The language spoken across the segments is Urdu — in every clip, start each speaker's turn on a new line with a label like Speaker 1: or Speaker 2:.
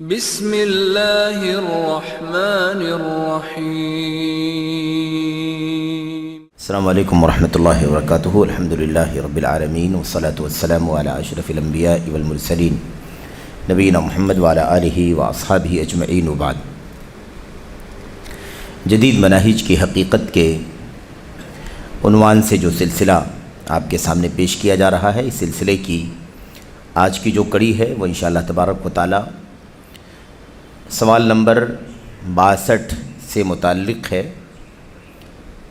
Speaker 1: بسم اللہ الرحمن الرحیم۔
Speaker 2: السلام علیکم ورحمۃ اللہ وبرکاتہ۔ الحمدللہ رب العالمین والصلاة والسلام علی اشرف الانبیاء والمرسلین نبینا محمد وعلی آلہ واصحابہ اجمعین وبعد۔ جدید مناہج کی حقیقت کے عنوان سے جو سلسلہ آپ کے سامنے پیش کیا جا رہا ہے، اس سلسلے کی آج کی جو کڑی ہے وہ انشاءاللہ تبارک و تعالی سوال نمبر 62 سے متعلق ہے۔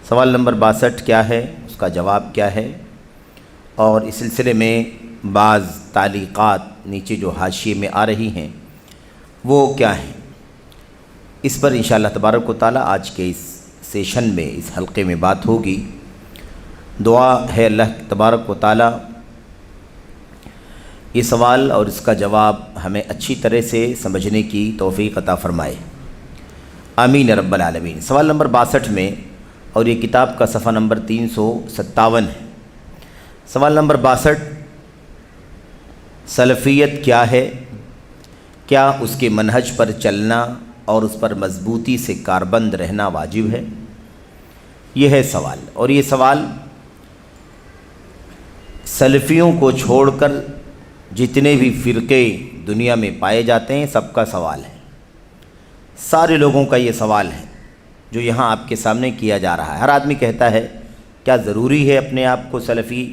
Speaker 2: سوال نمبر 62 کیا ہے، اس کا جواب کیا ہے، اور اس سلسلے میں بعض تعلیقات نیچے جو حاشیے میں آ رہی ہیں وہ کیا ہیں، اس پر انشاءاللہ تبارک و تعالی آج کے اس سیشن میں، اس حلقے میں بات ہوگی۔ دعا ہے اللہ تبارک و تعالی یہ سوال اور اس کا جواب ہمیں اچھی طرح سے سمجھنے کی توفیق عطا فرمائے، آمین رب العالمین۔ سوال نمبر 62 میں، اور یہ کتاب کا صفحہ نمبر 357 ہے۔ سوال نمبر 62، سلفیت کیا ہے؟ کیا اس کے منہج پر چلنا اور اس پر مضبوطی سے کاربند رہنا واجب ہے؟ یہ ہے سوال، اور یہ سوال سلفیوں کو چھوڑ کر جتنے بھی فرقے دنیا میں پائے جاتے ہیں سب کا سوال ہے، سارے لوگوں کا یہ سوال ہے جو یہاں آپ کے سامنے کیا جا رہا ہے۔ ہر آدمی کہتا ہے کیا ضروری ہے اپنے آپ کو سلفی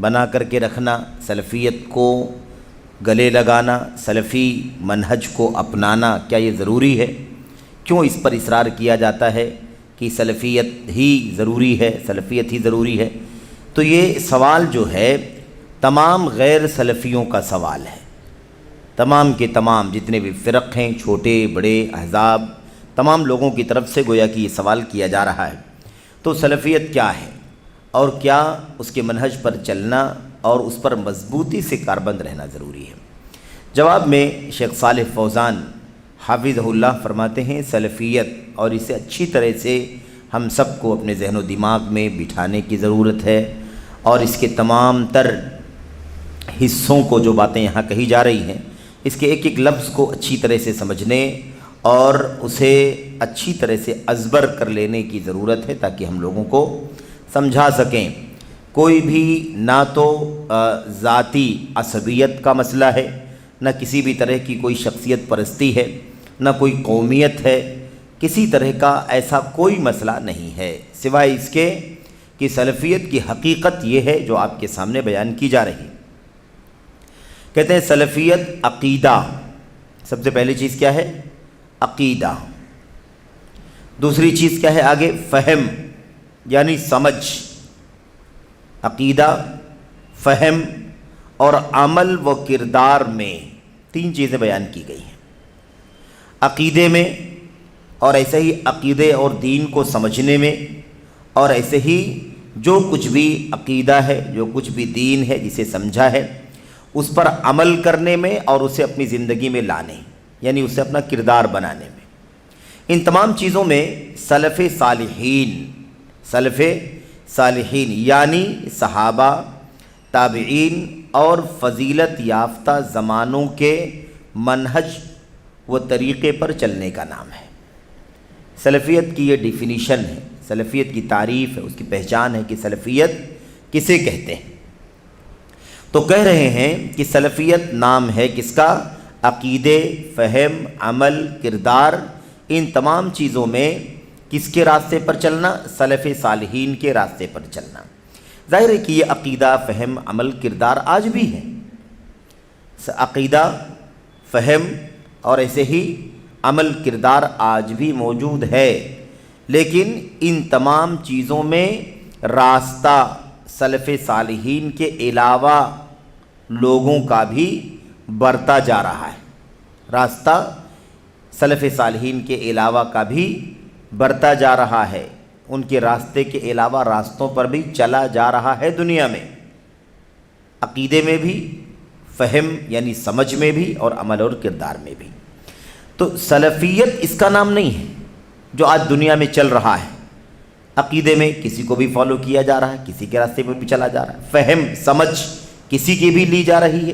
Speaker 2: بنا کر کے رکھنا، سلفیت کو گلے لگانا، سلفی منہج کو اپنانا، کیا یہ ضروری ہے؟ کیوں اس پر اصرار کیا جاتا ہے کہ سلفیت ہی ضروری ہے، سلفیت ہی ضروری ہے؟ تو یہ سوال جو ہے تمام غیر سلفیوں کا سوال ہے، تمام کے تمام جتنے بھی فرق ہیں، چھوٹے بڑے احزاب، تمام لوگوں کی طرف سے گویا کہ یہ سوال کیا جا رہا ہے۔ تو سلفیت کیا ہے، اور کیا اس کے منہج پر چلنا اور اس پر مضبوطی سے کاربند رہنا ضروری ہے؟ جواب میں شیخ صالح فوزان حافظہ اللہ فرماتے ہیں، سلفیت، اور اسے اچھی طرح سے ہم سب کو اپنے ذہن و دماغ میں بٹھانے کی ضرورت ہے، اور اس کے تمام تر حصوں کو، جو باتیں یہاں کہی جا رہی ہیں، اس کے ایک ایک لفظ کو اچھی طرح سے سمجھنے اور اسے اچھی طرح سے ازبر کر لینے کی ضرورت ہے تاکہ ہم لوگوں کو سمجھا سکیں۔ کوئی بھی نہ تو ذاتی عصبیت کا مسئلہ ہے، نہ کسی بھی طرح کی کوئی شخصیت پرستی ہے، نہ کوئی قومیت ہے، کسی طرح کا ایسا کوئی مسئلہ نہیں ہے سوائے اس کے کہ سلفیت کی حقیقت یہ ہے جو آپ کے سامنے بیان کی جا رہی ہے۔ کہتے ہیں سلفیت عقیدہ، سب سے پہلی چیز کیا ہے؟ عقیدہ۔ دوسری چیز کیا ہے آگے؟ فہم، یعنی سمجھ۔ عقیدہ، فہم اور عمل و کردار میں تین چیزیں بیان کی گئی ہیں۔ عقیدے میں، اور ایسے ہی عقیدے اور دین کو سمجھنے میں، اور ایسے ہی جو کچھ بھی عقیدہ ہے، جو کچھ بھی دین ہے جسے سمجھا ہے، اس پر عمل کرنے میں اور اسے اپنی زندگی میں لانے، یعنی اسے اپنا کردار بنانے میں۔ ان تمام چیزوں میں سلف صالحین یعنی صحابہ، تابعین اور فضیلت یافتہ زمانوں کے منہج و طریقے پر چلنے کا نام ہے۔ سلفیت کی یہ ڈیفینیشن ہے، سلفیت کی تعریف ہے، اس کی پہچان ہے کہ سلفیت کسے کہتے ہیں۔ تو کہہ رہے ہیں کہ سلفیت نام ہے کس کا؟ عقیدے، فہم، عمل، کردار، ان تمام چیزوں میں کس کے راستے پر چلنا؟ سلف صالحین کے راستے پر چلنا۔ ظاہر ہے کہ یہ عقیدہ، فہم، عمل، کردار آج بھی ہے۔ عقیدہ، فہم اور ایسے ہی عمل، کردار آج بھی موجود ہے، لیکن ان تمام چیزوں میں راستہ سلف صالحین کے علاوہ لوگوں کا بھی برتا جا رہا ہے، راستہ سلف صالحین کے علاوہ کا بھی برتا جا رہا ہے، ان کے راستے کے علاوہ راستوں پر بھی چلا جا رہا ہے دنیا میں، عقیدے میں بھی، فہم یعنی سمجھ میں بھی، اور عمل اور کردار میں بھی۔ تو سلفیت اس کا نام نہیں ہے جو آج دنیا میں چل رہا ہے۔ عقیدے میں کسی کو بھی فالو کیا جا رہا ہے، کسی کے راستے پر بھی چلا جا رہا ہے، فہم، سمجھ کسی کی بھی لی جا رہی ہے،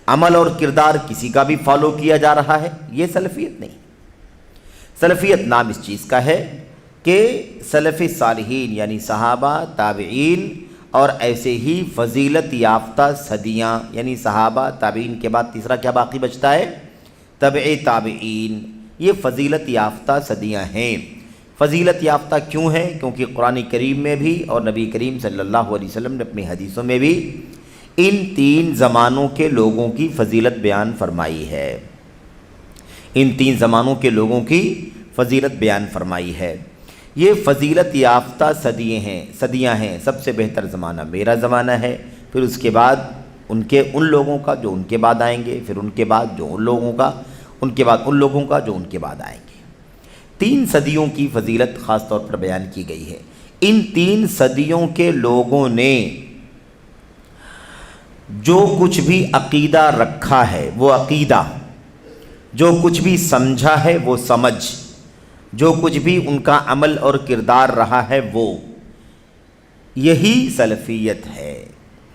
Speaker 2: عمل اور کردار کسی کا بھی فالو کیا جا رہا ہے، یہ سلفیت نہیں۔ سلفیت نام اس چیز کا ہے کہ سلف صالحین یعنی صحابہ، تابعین اور ایسے ہی فضیلت یافتہ صدیاں، یعنی صحابہ تابعین کے بعد تیسرا کیا باقی بچتا ہے؟ تبع تابعین، یہ فضیلت یافتہ صدیاں ہیں۔ فضیلت یافتہ کیوں ہیں؟ کیونکہ قرآن کریم میں بھی اور نبی کریم صلی اللہ علیہ وسلم نے اپنی حدیثوں میں بھی ان 3 زمانوں کے لوگوں کی فضیلت بیان فرمائی ہے۔ ان 3 زمانوں کے لوگوں کی فضیلت بیان فرمائی ہے۔ یہ فضیلت یافتہ صدیاں ہیں۔ سب سے بہتر زمانہ میرا زمانہ ہے، پھر اس کے بعد ان لوگوں کا جو ان کے بعد آئیں گے، پھر ان کے بعد جو ان لوگوں کا، ان کے بعد ان لوگوں کا جو ان کے بعد آئیں گے۔ 3 صدیوں کی فضیلت خاص طور پر بیان کی گئی ہے۔ ان 3 صدیوں کے لوگوں نے جو کچھ بھی عقیدہ رکھا ہے وہ عقیدہ، جو کچھ بھی سمجھا ہے وہ سمجھ، جو کچھ بھی ان کا عمل اور کردار رہا ہے وہ، یہی سلفیت ہے۔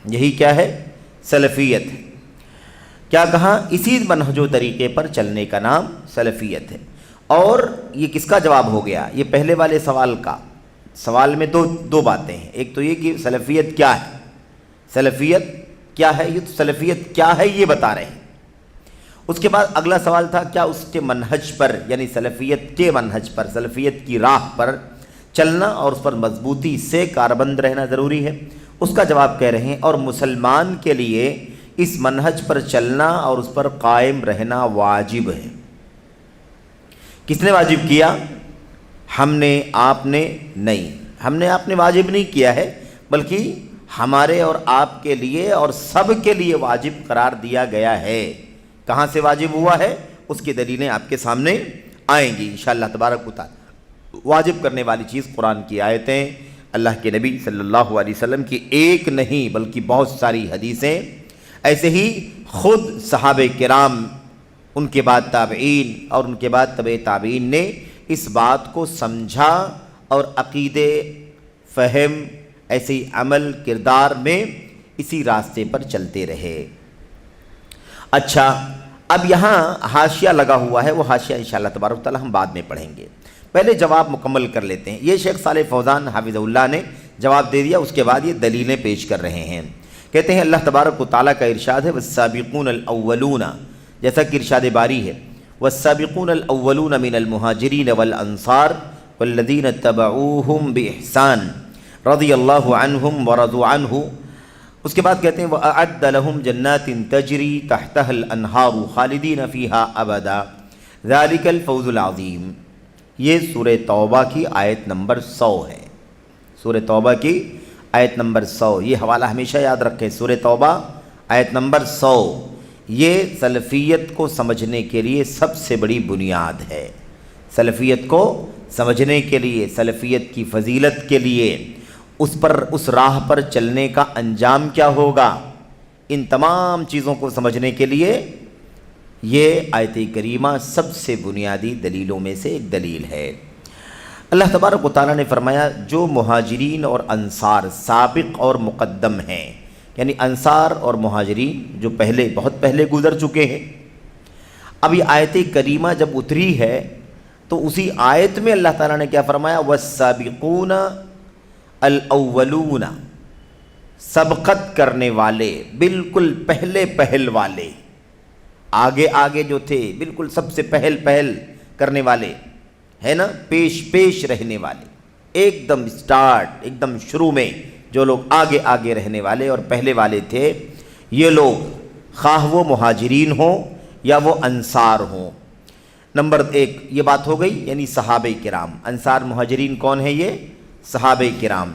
Speaker 2: یہی کیا ہے؟ سلفیت ہے۔ کیا کہا؟ اسی منہج و طریقے پر چلنے کا نام سلفیت ہے۔ اور یہ کس کا جواب ہو گیا؟ یہ پہلے والے سوال کا۔ سوال میں دو باتیں ہیں، ایک تو یہ کہ سلفیت کیا ہے، سلفیت کیا ہے، یہ تو سلفیت کیا ہے یہ بتا رہے ہیں۔ اس کے بعد اگلا سوال تھا کیا اس کے منہج پر، یعنی سلفیت کے منہج پر، سلفیت کی راہ پر چلنا اور اس پر مضبوطی سے کاربند رہنا ضروری ہے؟ اس کا جواب کہہ رہے ہیں اور مسلمان کے لیے اس منہج پر چلنا اور اس پر قائم رہنا واجب ہے۔ کس نے واجب کیا؟ ہم نے، آپ نے نہیں۔ ہم نے، آپ نے واجب نہیں کیا ہے، بلکہ ہمارے اور آپ کے لیے اور سب کے لیے واجب قرار دیا گیا ہے۔ کہاں سے واجب ہوا ہے؟ اس کی دلیلیں آپ کے سامنے آئیں گی انشاءاللہ تبارک و تعالی۔ واجب کرنے والی چیز قرآن کی آیتیں، اللہ کے نبی صلی اللہ علیہ وسلم کی ایک نہیں بلکہ بہت ساری حدیثیں، ایسے ہی خود صحابہ کرام، ان کے بعد تابعین اور ان کے بعد تبع تابعین نے اس بات کو سمجھا اور عقیدے، فہم، ایسے ہی عمل کردار میں اسی راستے پر چلتے رہے۔ اچھا، اب یہاں حاشیہ لگا ہوا ہے، وہ حاشیہ انشاءاللہ تبارک و تعالی ہم بعد میں پڑھیں گے۔ پہلے جواب مکمل کر لیتے ہیں۔ یہ شیخ صالح فوزان حافظہ اللہ نے جواب دے دیا، اس کے بعد یہ دلیلیں پیش کر رہے ہیں۔ کہتے ہیں اللہ تبارک و تعالیٰ کا ارشاد ہے والسابقون الاولون، جیسا کہ ارشاد باری ہے والسابقون الاولون من المہاجرین والانصار والذین اتبعوہم باحسان رضی اللہ عنہم ورضوا عنہ۔ اس کے بعد کہتے ہیں وَأَعَدَّ لَهُمْ جَنَّاتٍ تَجْرِي تَحْتَهَا الْأَنْهَارُ خَالِدِينَ فِيهَا أَبَدًا ذَلِكَ الْفَوْزُ الْعَظِيمُ۔ یہ سورہ توبہ کی آیت نمبر 100 ہے۔ سورہ توبہ کی آیت نمبر 100، یہ حوالہ ہمیشہ یاد رکھیں، سورہ توبہ آیت نمبر 100۔ یہ سلفیت کو سمجھنے کے لیے سب سے بڑی بنیاد ہے۔ سلفیت کو سمجھنے کے لیے، سلفیت کی فضیلت کے لیے، اس راہ پر چلنے کا انجام کیا ہوگا، ان تمام چیزوں کو سمجھنے کے لیے یہ آیت کریمہ سب سے بنیادی دلیلوں میں سے ایک دلیل ہے۔ اللہ تبارک و تعالیٰ نے فرمایا جو مہاجرین اور انصار سابق اور مقدم ہیں، یعنی انصار اور مہاجرین جو بہت پہلے گزر چکے ہیں۔ اب یہ آیت کریمہ جب اتری ہے تو اسی آیت میں اللہ تعالیٰ نے کیا فرمایا؟ والسابقون الاولون، سبقت کرنے والے، بالکل پہل والے، آگے جو تھے، بالکل سب سے پہل کرنے والے، ہے نا، پیش رہنے والے، ایک دم شروع میں جو لوگ آگے رہنے والے اور پہلے والے تھے، یہ لوگ خواہ وہ مہاجرین ہوں یا وہ انصار ہوں۔ نمبر 1 یہ بات ہو گئی، یعنی صحابہ کرام۔ انصار مہاجرین کون ہیں؟ یہ صحابہ کرام،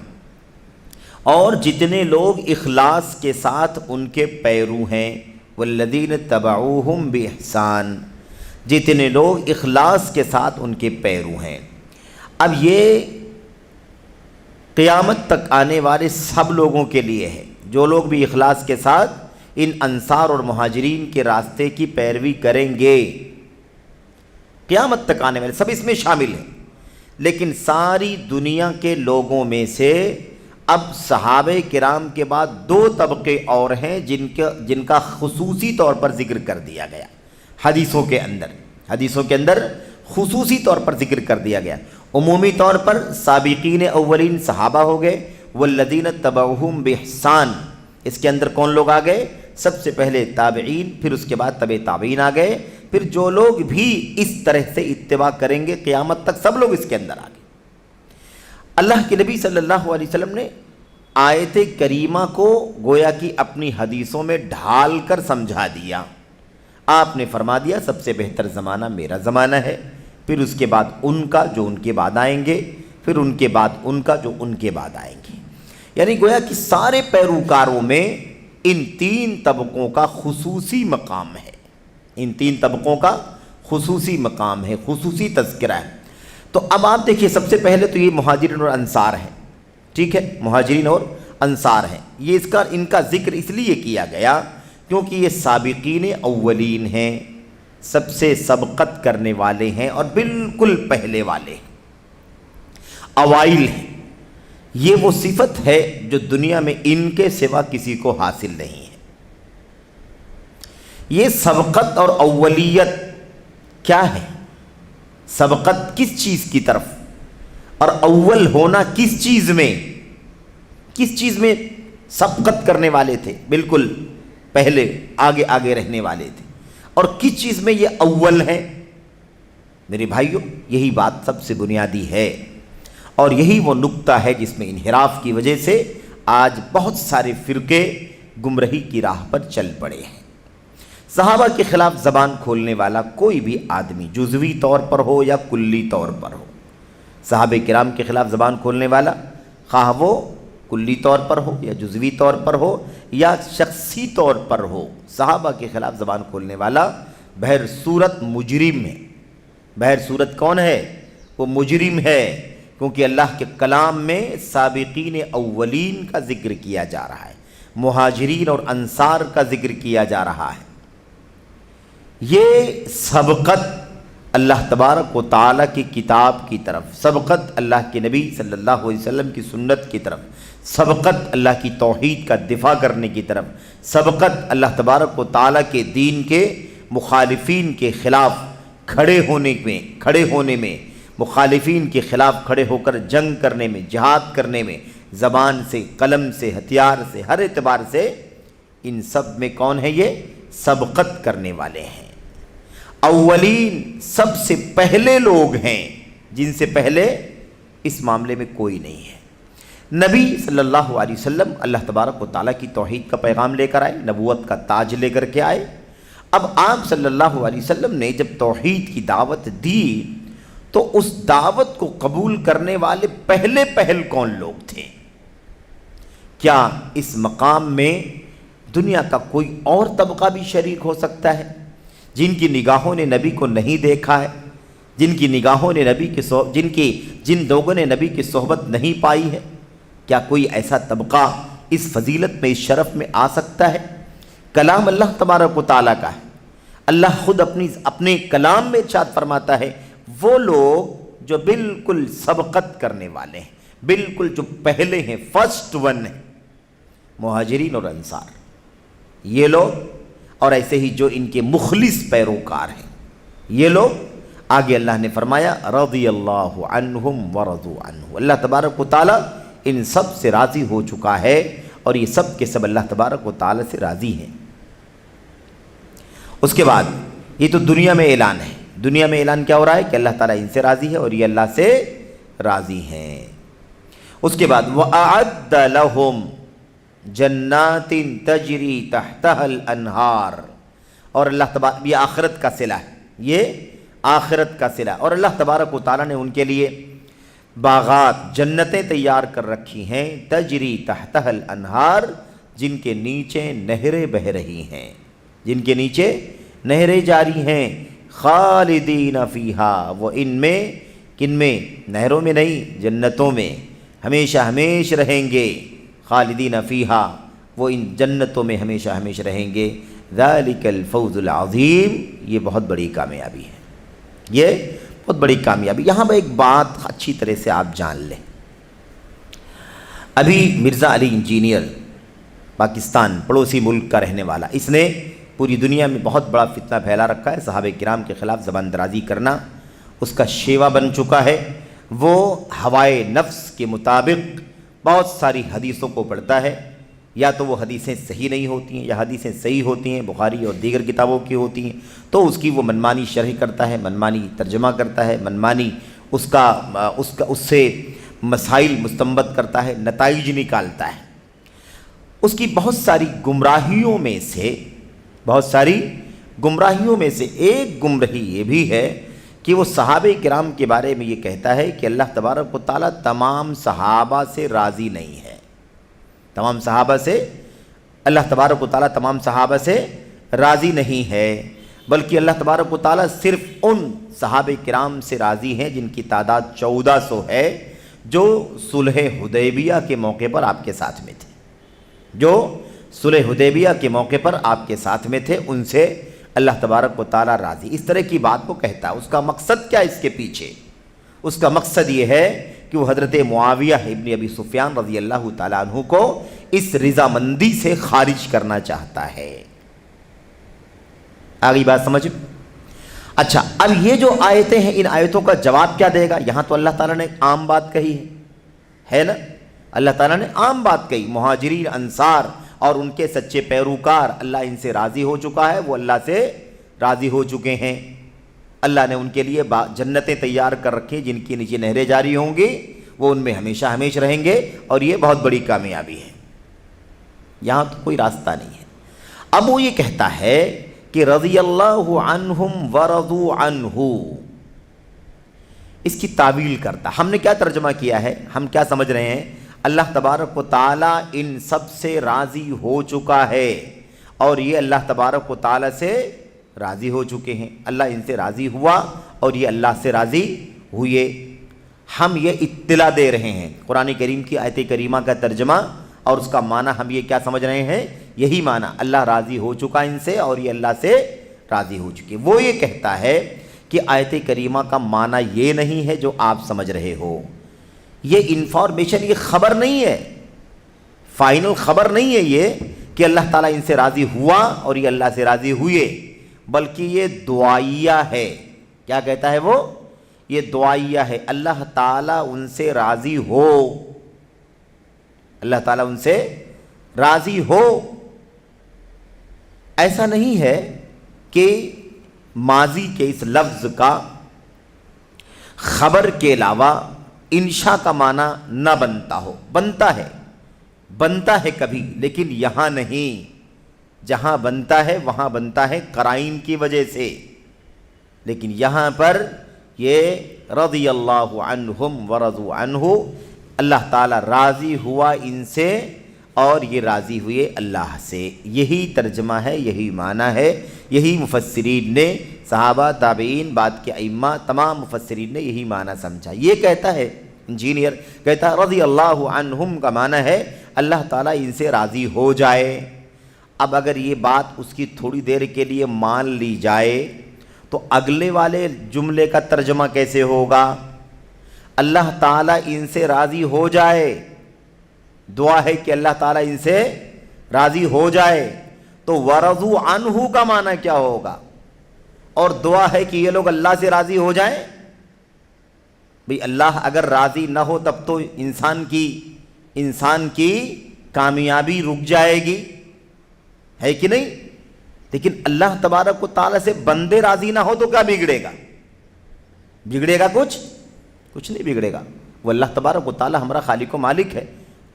Speaker 2: اور جتنے لوگ اخلاص کے ساتھ ان کے پیرو ہیں، والذین تبعوہم باحسان، جتنے لوگ اخلاص کے ساتھ ان کے پیرو ہیں۔ اب یہ قیامت تک آنے والے سب لوگوں کے لیے ہے، جو لوگ بھی اخلاص کے ساتھ ان انصار اور مہاجرین کے راستے کی پیروی کریں گے، قیامت تک آنے والے سب اس میں شامل ہیں۔ لیکن ساری دنیا کے لوگوں میں سے اب صحابہ کرام کے بعد دو طبقے اور ہیں جن کا خصوصی طور پر ذکر کر دیا گیا حدیثوں کے اندر خصوصی طور پر ذکر کر دیا گیا۔ عمومی طور پر سابقین اولین صحابہ ہو گئے، والذین تبعوہم بإحسان، اس کے اندر کون لوگ آ گئے؟ سب سے پہلے تابعین، پھر اس کے بعد تبع تابعین آ گئے، پھر جو لوگ بھی اس طرح سے اتباع کریں گے قیامت تک سب لوگ اس کے اندر آ گئے۔ اللہ کے نبی صلی اللہ علیہ وسلم نے آیت کریمہ کو گویا کہ اپنی حدیثوں میں ڈھال کر سمجھا دیا۔ آپ نے فرما دیا سب سے بہتر زمانہ میرا زمانہ ہے، پھر اس کے بعد ان کا جو ان کے بعد آئیں گے، پھر ان کے بعد ان کا جو ان کے بعد آئیں گے، یعنی گویا کہ سارے پیروکاروں میں ان تین طبقوں کا خصوصی مقام ہے، ان تین طبقوں کا خصوصی مقام ہے، خصوصی تذکرہ ہے۔ تو اب آپ دیکھیے سب سے پہلے تو یہ مہاجرین اور انصار ہیں، ٹھیک ہے، مہاجرین اور انصار ہیں، یہ ان کا ذکر اس لیے کیا گیا کیونکہ یہ سابقین اولین ہیں، سب سے سبقت کرنے والے ہیں اور بالکل پہلے والے ہیں، اوائل ہیں۔ یہ وہ صفت ہے جو دنیا میں ان کے سوا کسی کو حاصل نہیں ہے۔ یہ سبقت اور اولیت کیا ہے؟ سبقت کس چیز کی طرف اور اول ہونا کس چیز میں سبقت کرنے والے تھے، بالکل پہلے آگے رہنے والے تھے، اور کس چیز میں یہ اول ہیں؟ میرے بھائیوں یہی بات سب سے بنیادی ہے، اور یہی وہ نقطہ ہے جس میں انحراف کی وجہ سے آج بہت سارے فرقے گمراہی کی راہ پر چل پڑے ہیں۔ صحابہ کے خلاف زبان کھولنے والا کوئی بھی آدمی جزوی طور پر ہو یا کلی طور پر ہو، صحابہ کرام کے خلاف زبان کھولنے والا خواہ وہ کلی طور پر ہو یا جزوی طور پر ہو یا شخصی طور پر ہو، صحابہ کے خلاف زبان کھولنے والا بہر صورت مجرم ہے۔ بہر صورت کون ہے؟ وہ مجرم ہے، کیونکہ اللہ کے کلام میں سابقین اولین کا ذکر کیا جا رہا ہے، مہاجرین اور انصار کا ذکر کیا جا رہا ہے۔ یہ سبقت اللہ تبارک و تعالیٰ کی کتاب کی طرف، سبقت اللہ کے نبی صلی اللہ علیہ وسلم کی سنت کی طرف، سبقت اللہ کی توحید کا دفاع کرنے کی طرف، سبقت اللہ تبارک و تعالیٰ کے دین کے مخالفین کے خلاف کھڑے ہونے میں مخالفین کے خلاف کھڑے ہو کر جنگ کرنے میں، جہاد کرنے میں، زبان سے، قلم سے، ہتھیار سے، ہر اعتبار سے ان سب میں کون ہے؟ یہ سبقت کرنے والے ہیں۔ اولین سب سے پہلے لوگ ہیں جن سے پہلے اس معاملے میں کوئی نہیں ہے۔ نبی صلی اللہ علیہ وسلم اللہ تبارک و تعالیٰ کی توحید کا پیغام لے کر آئے، نبوت کا تاج لے کر کے آئے۔ اب آپ صلی اللہ علیہ وسلم نے جب توحید کی دعوت دی تو اس دعوت کو قبول کرنے والے پہل کون لوگ تھے؟ کیا اس مقام میں دنیا کا کوئی اور طبقہ بھی شریک ہو سکتا ہے جن کی نگاہوں نے نبی کو نہیں دیکھا ہے، جن کی نگاہوں نے جن لوگوں نے نبی کی صحبت نہیں پائی ہے؟ کیا کوئی ایسا طبقہ اس فضیلت میں، اس شرف میں آ سکتا ہے؟ کلام اللہ تبارک و تعالیٰ کا ہے، اللہ خود اپنے کلام میں ارشاد فرماتا ہے وہ لوگ جو بالکل سبقت کرنے والے ہیں، بالکل جو پہلے ہیں، فرسٹ ون ہیں، مہاجرین اور انصار، یہ لوگ، اور ایسے ہی جو ان کے مخلص پیروکار ہیں یہ لوگ۔ آگے اللہ نے فرمایا رضی اللہ عنہم ورضوا عنہ، اللہ تبارک و تعالیٰ ان سب سے راضی ہو چکا ہے اور یہ سب کے سب اللہ تبارک و تعالیٰ سے راضی ہیں۔ اس کے بعد یہ تو دنیا میں اعلان ہے، دنیا میں اعلان کیا ہو رہا ہے کہ اللہ تعالیٰ ان سے راضی ہے اور یہ اللہ سے راضی ہیں۔ اس کے بعد وَأَعَدَّ لَهُمْ جَنَّاتٍ تَجْرِي تَحْتَهَا الْأَنْهَارِ، اور اللہ تبارک، یہ آخرت کا صلہ ہے، یہ آخرت کا صلہ، اور اللہ تبارک و تعالیٰ نے ان کے لیے باغات، جنتیں تیار کر رکھی ہیں، تجری تحتها الانہار، جن کے نیچے نہریں بہ رہی ہیں، جن کے نیچے نہریں جاری ہیں، خالدین فیہا، وہ ان میں، کن میں؟ نہروں میں نہیں، جنتوں میں ہمیشہ ہمیشہ رہیں گے، خالدین فیہا، وہ ان جنتوں میں ہمیشہ ہمیشہ رہیں گے، ذالک الفوز العظیم، یہ بہت بڑی کامیابی ہے، یہ بہت بڑی کامیابی۔ یہاں پر ایک بات اچھی طرح سے آپ جان لیں، ابھی مرزا علی انجینئر پاکستان پڑوسی ملک کا رہنے والا، اس نے پوری دنیا میں بہت بڑا فتنہ پھیلا رکھا ہے، صحابہ کرام کے خلاف زبان درازی کرنا اس کا شیوا بن چکا ہے۔ وہ ہوائے نفس کے مطابق بہت ساری حدیثوں کو پڑھتا ہے، یا تو وہ حدیثیں صحیح نہیں ہوتی ہیں یا حدیثیں صحیح ہوتی ہیں، بخاری اور دیگر کتابوں کی ہوتی ہیں، تو اس کی وہ منمانی شرح کرتا ہے، منمانی ترجمہ کرتا ہے، منمانی اس سے مسائل مستنبط کرتا ہے، نتائج نکالتا ہے۔ اس کی بہت ساری گمراہیوں میں سے ایک گمراہی یہ بھی ہے کہ وہ صحابہ کرام کے بارے میں یہ کہتا ہے کہ اللہ تبارک و تعالیٰ تمام صحابہ سے راضی نہیں ہے، اللہ تبارک و تعالیٰ تمام صحابہ سے راضی نہیں ہے، بلکہ اللہ تبارک و تعالیٰ صرف ان صحابہ کرام سے راضی ہیں جن کی تعداد 1400 ہے، جو صلح حدیبیہ کے موقع پر آپ کے ساتھ میں تھے، ان سے اللہ تبارک و تعالیٰ راضی۔ اس طرح کی بات کو کہتا ہے۔ اس کا مقصد کیا اس کے پیچھے؟ اس کا مقصد یہ ہے کہ وہ حضرت معاویہ ابن ابی سفیان رضی اللہ تعالیٰ عنہ کو اس رضامندی سے خارج کرنا چاہتا ہے۔ آگئی بات سمجھ؟ اچھا، اب یہ جو آیتیں ہیں، ان آیتوں کا جواب کیا دے گا؟ یہاں تو اللہ تعالیٰ نے عام بات کہی ہے نا، اللہ تعالیٰ نے عام بات کہی، مہاجرین انصار اور ان کے سچے پیروکار، اللہ ان سے راضی ہو چکا ہے، وہ اللہ سے راضی ہو چکے ہیں، اللہ نے ان کے لیے جنتیں تیار کر رکھی جن کے نیچے نہریں جاری ہوں گی، وہ ان میں ہمیشہ ہمیشہ رہیں گے، اور یہ بہت بڑی کامیابی ہے۔ یہاں تو کوئی راستہ نہیں ہے۔ اب وہ یہ کہتا ہے کہ رضی اللہ عنہم ورضوا عنہ، اس کی تعویل کرتا۔ ہم نے کیا ترجمہ کیا ہے؟ ہم کیا سمجھ رہے ہیں؟ اللہ تبارک و تعالیٰ ان سب سے راضی ہو چکا ہے، اور یہ اللہ تبارک و تعالیٰ سے راضی ہو چکے ہیں، اللہ ان سے راضی ہوا اور یہ اللہ سے راضی ہوئے۔ ہم یہ اطلاع دے رہے ہیں، قرآن کریم کی آیت کریمہ کا ترجمہ اور اس کا معنی ہم یہ کیا سمجھ رہے ہیں؟ یہی معنی، اللہ راضی ہو چکا ان سے اور یہ اللہ سے راضی ہو چکے۔ وہ یہ کہتا ہے کہ آیت کریمہ کا معنی یہ نہیں ہے جو آپ سمجھ رہے ہو، یہ انفارمیشن، یہ خبر نہیں ہے، فائنل خبر نہیں ہے یہ کہ اللہ تعالیٰ ان سے راضی ہوا اور یہ اللہ سے راضی ہوئے، بلکہ یہ دعائیہ ہے۔ کیا کہتا ہے وہ؟ یہ دعائیہ ہے، اللہ تعالیٰ ان سے راضی ہو، اللہ تعالیٰ ان سے راضی ہو۔ ایسا نہیں ہے کہ ماضی کے اس لفظ کا خبر کے علاوہ انشاء کا معنی نہ بنتا ہو، بنتا ہے کبھی، لیکن یہاں نہیں، جہاں بنتا ہے وہاں بنتا ہے قرائن کی وجہ سے، لیکن یہاں پر یہ رضی اللہ عنہم ورضوا عنہ، اللہ تعالیٰ راضی ہوا ان سے اور یہ راضی ہوئے اللہ سے۔ یہی ترجمہ ہے، یہی معنی ہے، یہی مفسرین نے، صحابہ، تابعین، بعد کے ائمہ، تمام مفسرین نے یہی معنی سمجھا۔ یہ کہتا ہے انجینئر، کہتا ہے رضی اللہ عنہم کا معنی ہے اللہ تعالیٰ ان سے راضی ہو جائے۔ اب اگر یہ بات اس کی تھوڑی دیر کے لیے مان لی جائے تو اگلے والے جملے کا ترجمہ کیسے ہوگا؟ اللہ تعالیٰ ان سے راضی ہو جائے، دعا ہے کہ اللہ تعالیٰ ان سے راضی ہو جائے، تو ورضوا عنہ کا معنی کیا ہوگا؟ اور دعا ہے کہ یہ لوگ اللہ سے راضی ہو جائیں۔ بھئی اللہ اگر راضی نہ ہو تب تو انسان کی کامیابی رک جائے گی، ہے کہ نہیں؟ لیکن اللہ تبارک و تعالیٰ سے بندے راضی نہ ہو تو کیا بگڑے گا؟ بگڑے گا کچھ نہیں بگڑے گا۔ وہ اللہ تبارک و تعالیٰ ہمارا خالق و مالک ہے،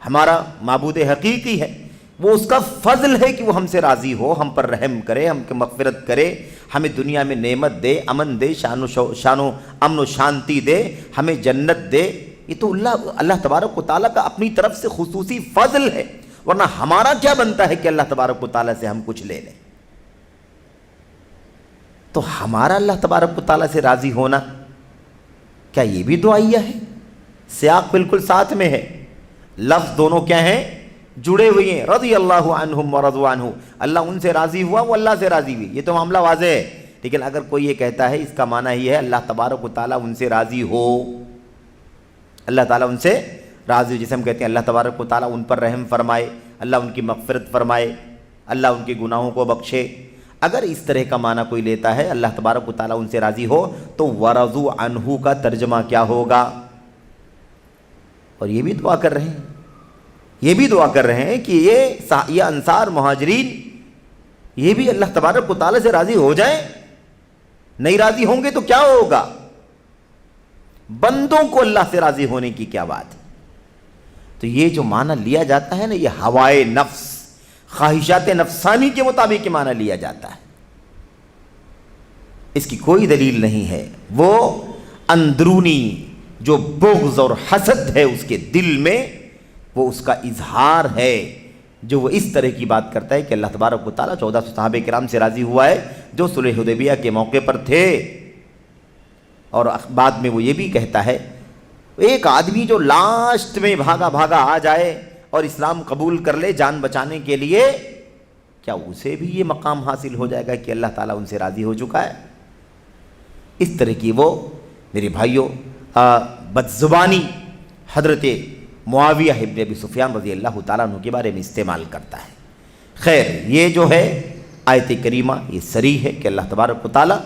Speaker 2: ہمارا معبود حقیقی ہے، وہ اس کا فضل ہے کہ وہ ہم سے راضی ہو، ہم پر رحم کرے، ہم کی مغفرت کرے، ہمیں دنیا میں نعمت دے، امن دے، امن و شانتی دے، ہمیں جنت دے۔ یہ تو اللہ تبارک و تعالیٰ کا اپنی طرف سے خصوصی فضل ہے، ورنہ ہمارا کیا بنتا ہے کہ اللہ تبارک و تعالیٰ سے ہم کچھ لے لیں؟ تو ہمارا اللہ تبارک و تعالیٰ سے راضی ہونا کیا یہ بھی دعائیہ ہے؟ سیاق بالکل ساتھ میں ہے، لفظ دونوں کیا ہیں؟ جڑے ہوئے ہیں، رضی اللہ عنہم ورضوا عنہ، اللہ ان سے راضی ہوا، وہ اللہ سے راضی ہوئی، یہ تو معاملہ واضح ہے۔ لیکن اگر کوئی یہ کہتا ہے اس کا معنی یہ ہے اللہ تبارک و تعالیٰ ان سے راضی ہو، اللہ تعالیٰ ان سے راضی ہو، جسے ہم کہتے ہیں اللہ تبارک و تعالیٰ ان پر رحم فرمائے، اللہ ان کی مغفرت فرمائے، اللہ ان کے گناہوں کو بخشے، اگر اس طرح کا معنی کوئی لیتا ہے اللہ تبارک و تعالیٰ ان سے راضی ہو، تو وَرَضُوا عَنْهُ کا ترجمہ کیا ہوگا؟ اور یہ بھی دعا کر رہے ہیں، یہ بھی دعا کر رہے ہیں کہ یہ انصار مہاجرین یہ بھی اللہ تبارک و تعالیٰ سے راضی ہو جائیں، نہیں راضی ہوں گے تو کیا ہوگا؟ بندوں کو اللہ سے راضی ہونے کی کیا بات ہے؟ تو یہ جو معنی لیا جاتا ہے نا، یہ ہوائے نفس، خواہشات نفسانی کے مطابق معنی لیا جاتا ہے، اس کی کوئی دلیل نہیں ہے۔ وہ اندرونی جو بغض اور حسد ہے اس کے دل میں، وہ اس کا اظہار ہے، جو وہ اس طرح کی بات کرتا ہے کہ اللہ تبارک و تعالیٰ 1400 صحابہ کرام سے راضی ہوا ہے جو صلح حدیبیہ کے موقع پر تھے، اور بعد میں وہ یہ بھی کہتا ہے ایک آدمی جو لاسٹ میں بھاگا بھاگا آ جائے اور اسلام قبول کر لے جان بچانے کے لیے، کیا اسے بھی یہ مقام حاصل ہو جائے گا کہ اللہ تعالیٰ ان سے راضی ہو چکا ہے؟ اس طرح کی وہ میرے بھائیوں بدزبانی حضرت معاویہ ابن ابی سفیان رضی اللہ تعالیٰ عنہ کے بارے میں استعمال کرتا ہے۔ خیر، یہ جو ہے آیت کریمہ یہ صریح ہے کہ اللہ تبارک و تعالیٰ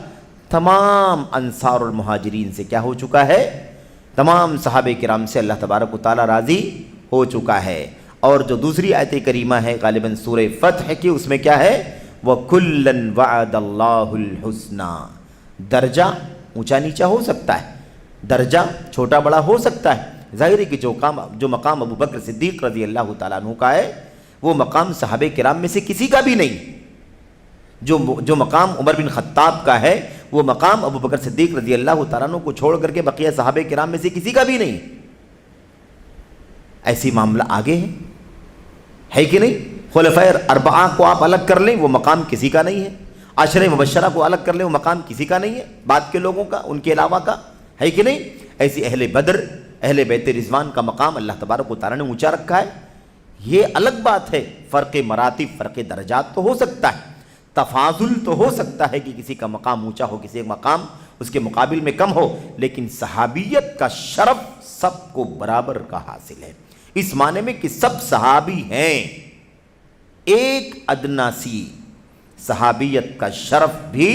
Speaker 2: تمام انصار اور مہاجرین سے کیا ہو چکا ہے؟ تمام صحابہ کرام سے اللہ تبارک و تعالیٰ راضی ہو چکا ہے۔ اور جو دوسری آیت کریمہ ہے غالباً سورہ فتح کی، اس میں کیا ہے؟ وَكُلًّا وَعَدَ اللَّهُ الْحُسْنَى، درجہ اونچا نیچا ہو سکتا ہے، درجہ چھوٹا بڑا ہو سکتا ہے، ظاہر ہے کہ جو مقام ابو بکر صدیق رضی اللہ تعالیٰ عنہ کا ہے وہ مقام صحابہ کرام میں سے کسی کا بھی نہیں، جو مقام عمر بن خطاب کا ہے وہ مقام ابو بکر صدیق رضی اللہ تعالیٰ عنہ کو چھوڑ کر کے بقیہ صحابہ کرام میں سے کسی کا بھی نہیں۔ ایسی معاملہ آگے ہے کہ نہیں؟ خلفائے اربعہ کو آپ الگ کر لیں وہ مقام کسی کا نہیں ہے، عشرہ مبشرہ کو الگ کر لیں وہ مقام کسی کا نہیں ہے، بعد کے لوگوں کا، ان کے علاوہ کا، ہے کہ نہیں؟ ایسی اہل بدر، اہل بیت رضوان کا مقام اللہ تبارک و تعالیٰ نے اونچا رکھا ہے۔ یہ الگ بات ہے، فرق مراتب، فرق درجات تو ہو سکتا ہے، تفاضل تو ہو سکتا ہے کہ کسی کا مقام اونچا ہو، کسی کا مقام اس کے مقابل میں کم ہو، لیکن صحابیت کا شرف سب کو برابر کا حاصل ہے، اس معنی میں کہ سب صحابی ہیں، ایک ادنا سی صحابیت کا شرف بھی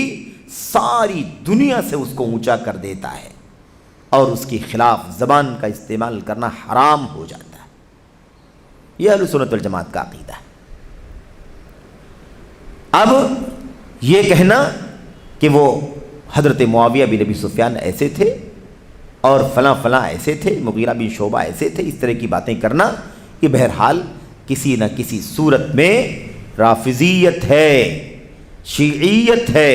Speaker 2: ساری دنیا سے اس کو اونچا کر دیتا ہے، اور اس کے خلاف زبان کا استعمال کرنا حرام ہو جاتا ہے۔ یہ اہل سنت والجماعت کا عقیدہ ہے۔ اب یہ کہنا کہ وہ حضرت معاویہ بن ابی سفیان ایسے تھے اور فلاں فلاں ایسے تھے، مغیرہ بن شعبہ ایسے تھے، اس طرح کی باتیں کرنا، کہ بہرحال کسی نہ کسی صورت میں رافضیت ہے، شیعیت ہے،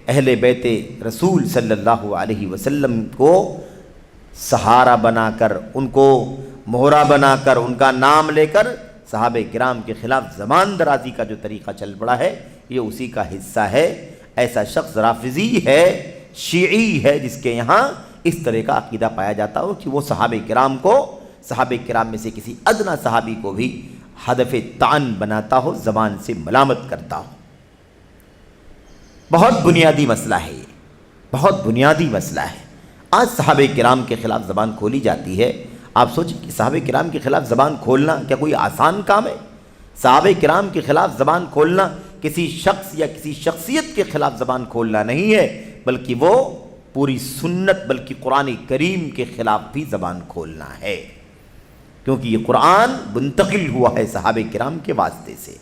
Speaker 2: اہل بیت رسول صلی اللہ علیہ وسلم کو سہارا بنا کر، ان کو مہرہ بنا کر، ان کا نام لے کر صحابہ کرام کے خلاف زبان درازی کا جو طریقہ چل پڑا ہے یہ اسی کا حصہ ہے۔ ایسا شخص رافضی ہے، شیعی ہے، جس کے یہاں اس طرح کا عقیدہ پایا جاتا ہو کہ وہ صحابہ کرام میں سے کسی ادنا صحابی کو بھی ہدف طعن بناتا ہو، زبان سے ملامت کرتا ہو۔ بہت بنیادی مسئلہ ہے یہ، بہت بنیادی مسئلہ ہے۔ آج صحابہ کرام کے خلاف زبان کھولی جاتی ہے، آپ سوچیں کہ صحابہ کرام کے خلاف زبان کھولنا کیا کوئی آسان کام ہے؟ صحابہ کرام کے خلاف زبان کھولنا کسی شخص یا کسی شخصیت کے خلاف زبان کھولنا نہیں ہے، بلکہ وہ پوری سنت، بلکہ قرآن کریم کے خلاف بھی زبان کھولنا ہے، کیونکہ یہ قرآن منتقل ہوا ہے صحابہ کرام کے واسطے سے،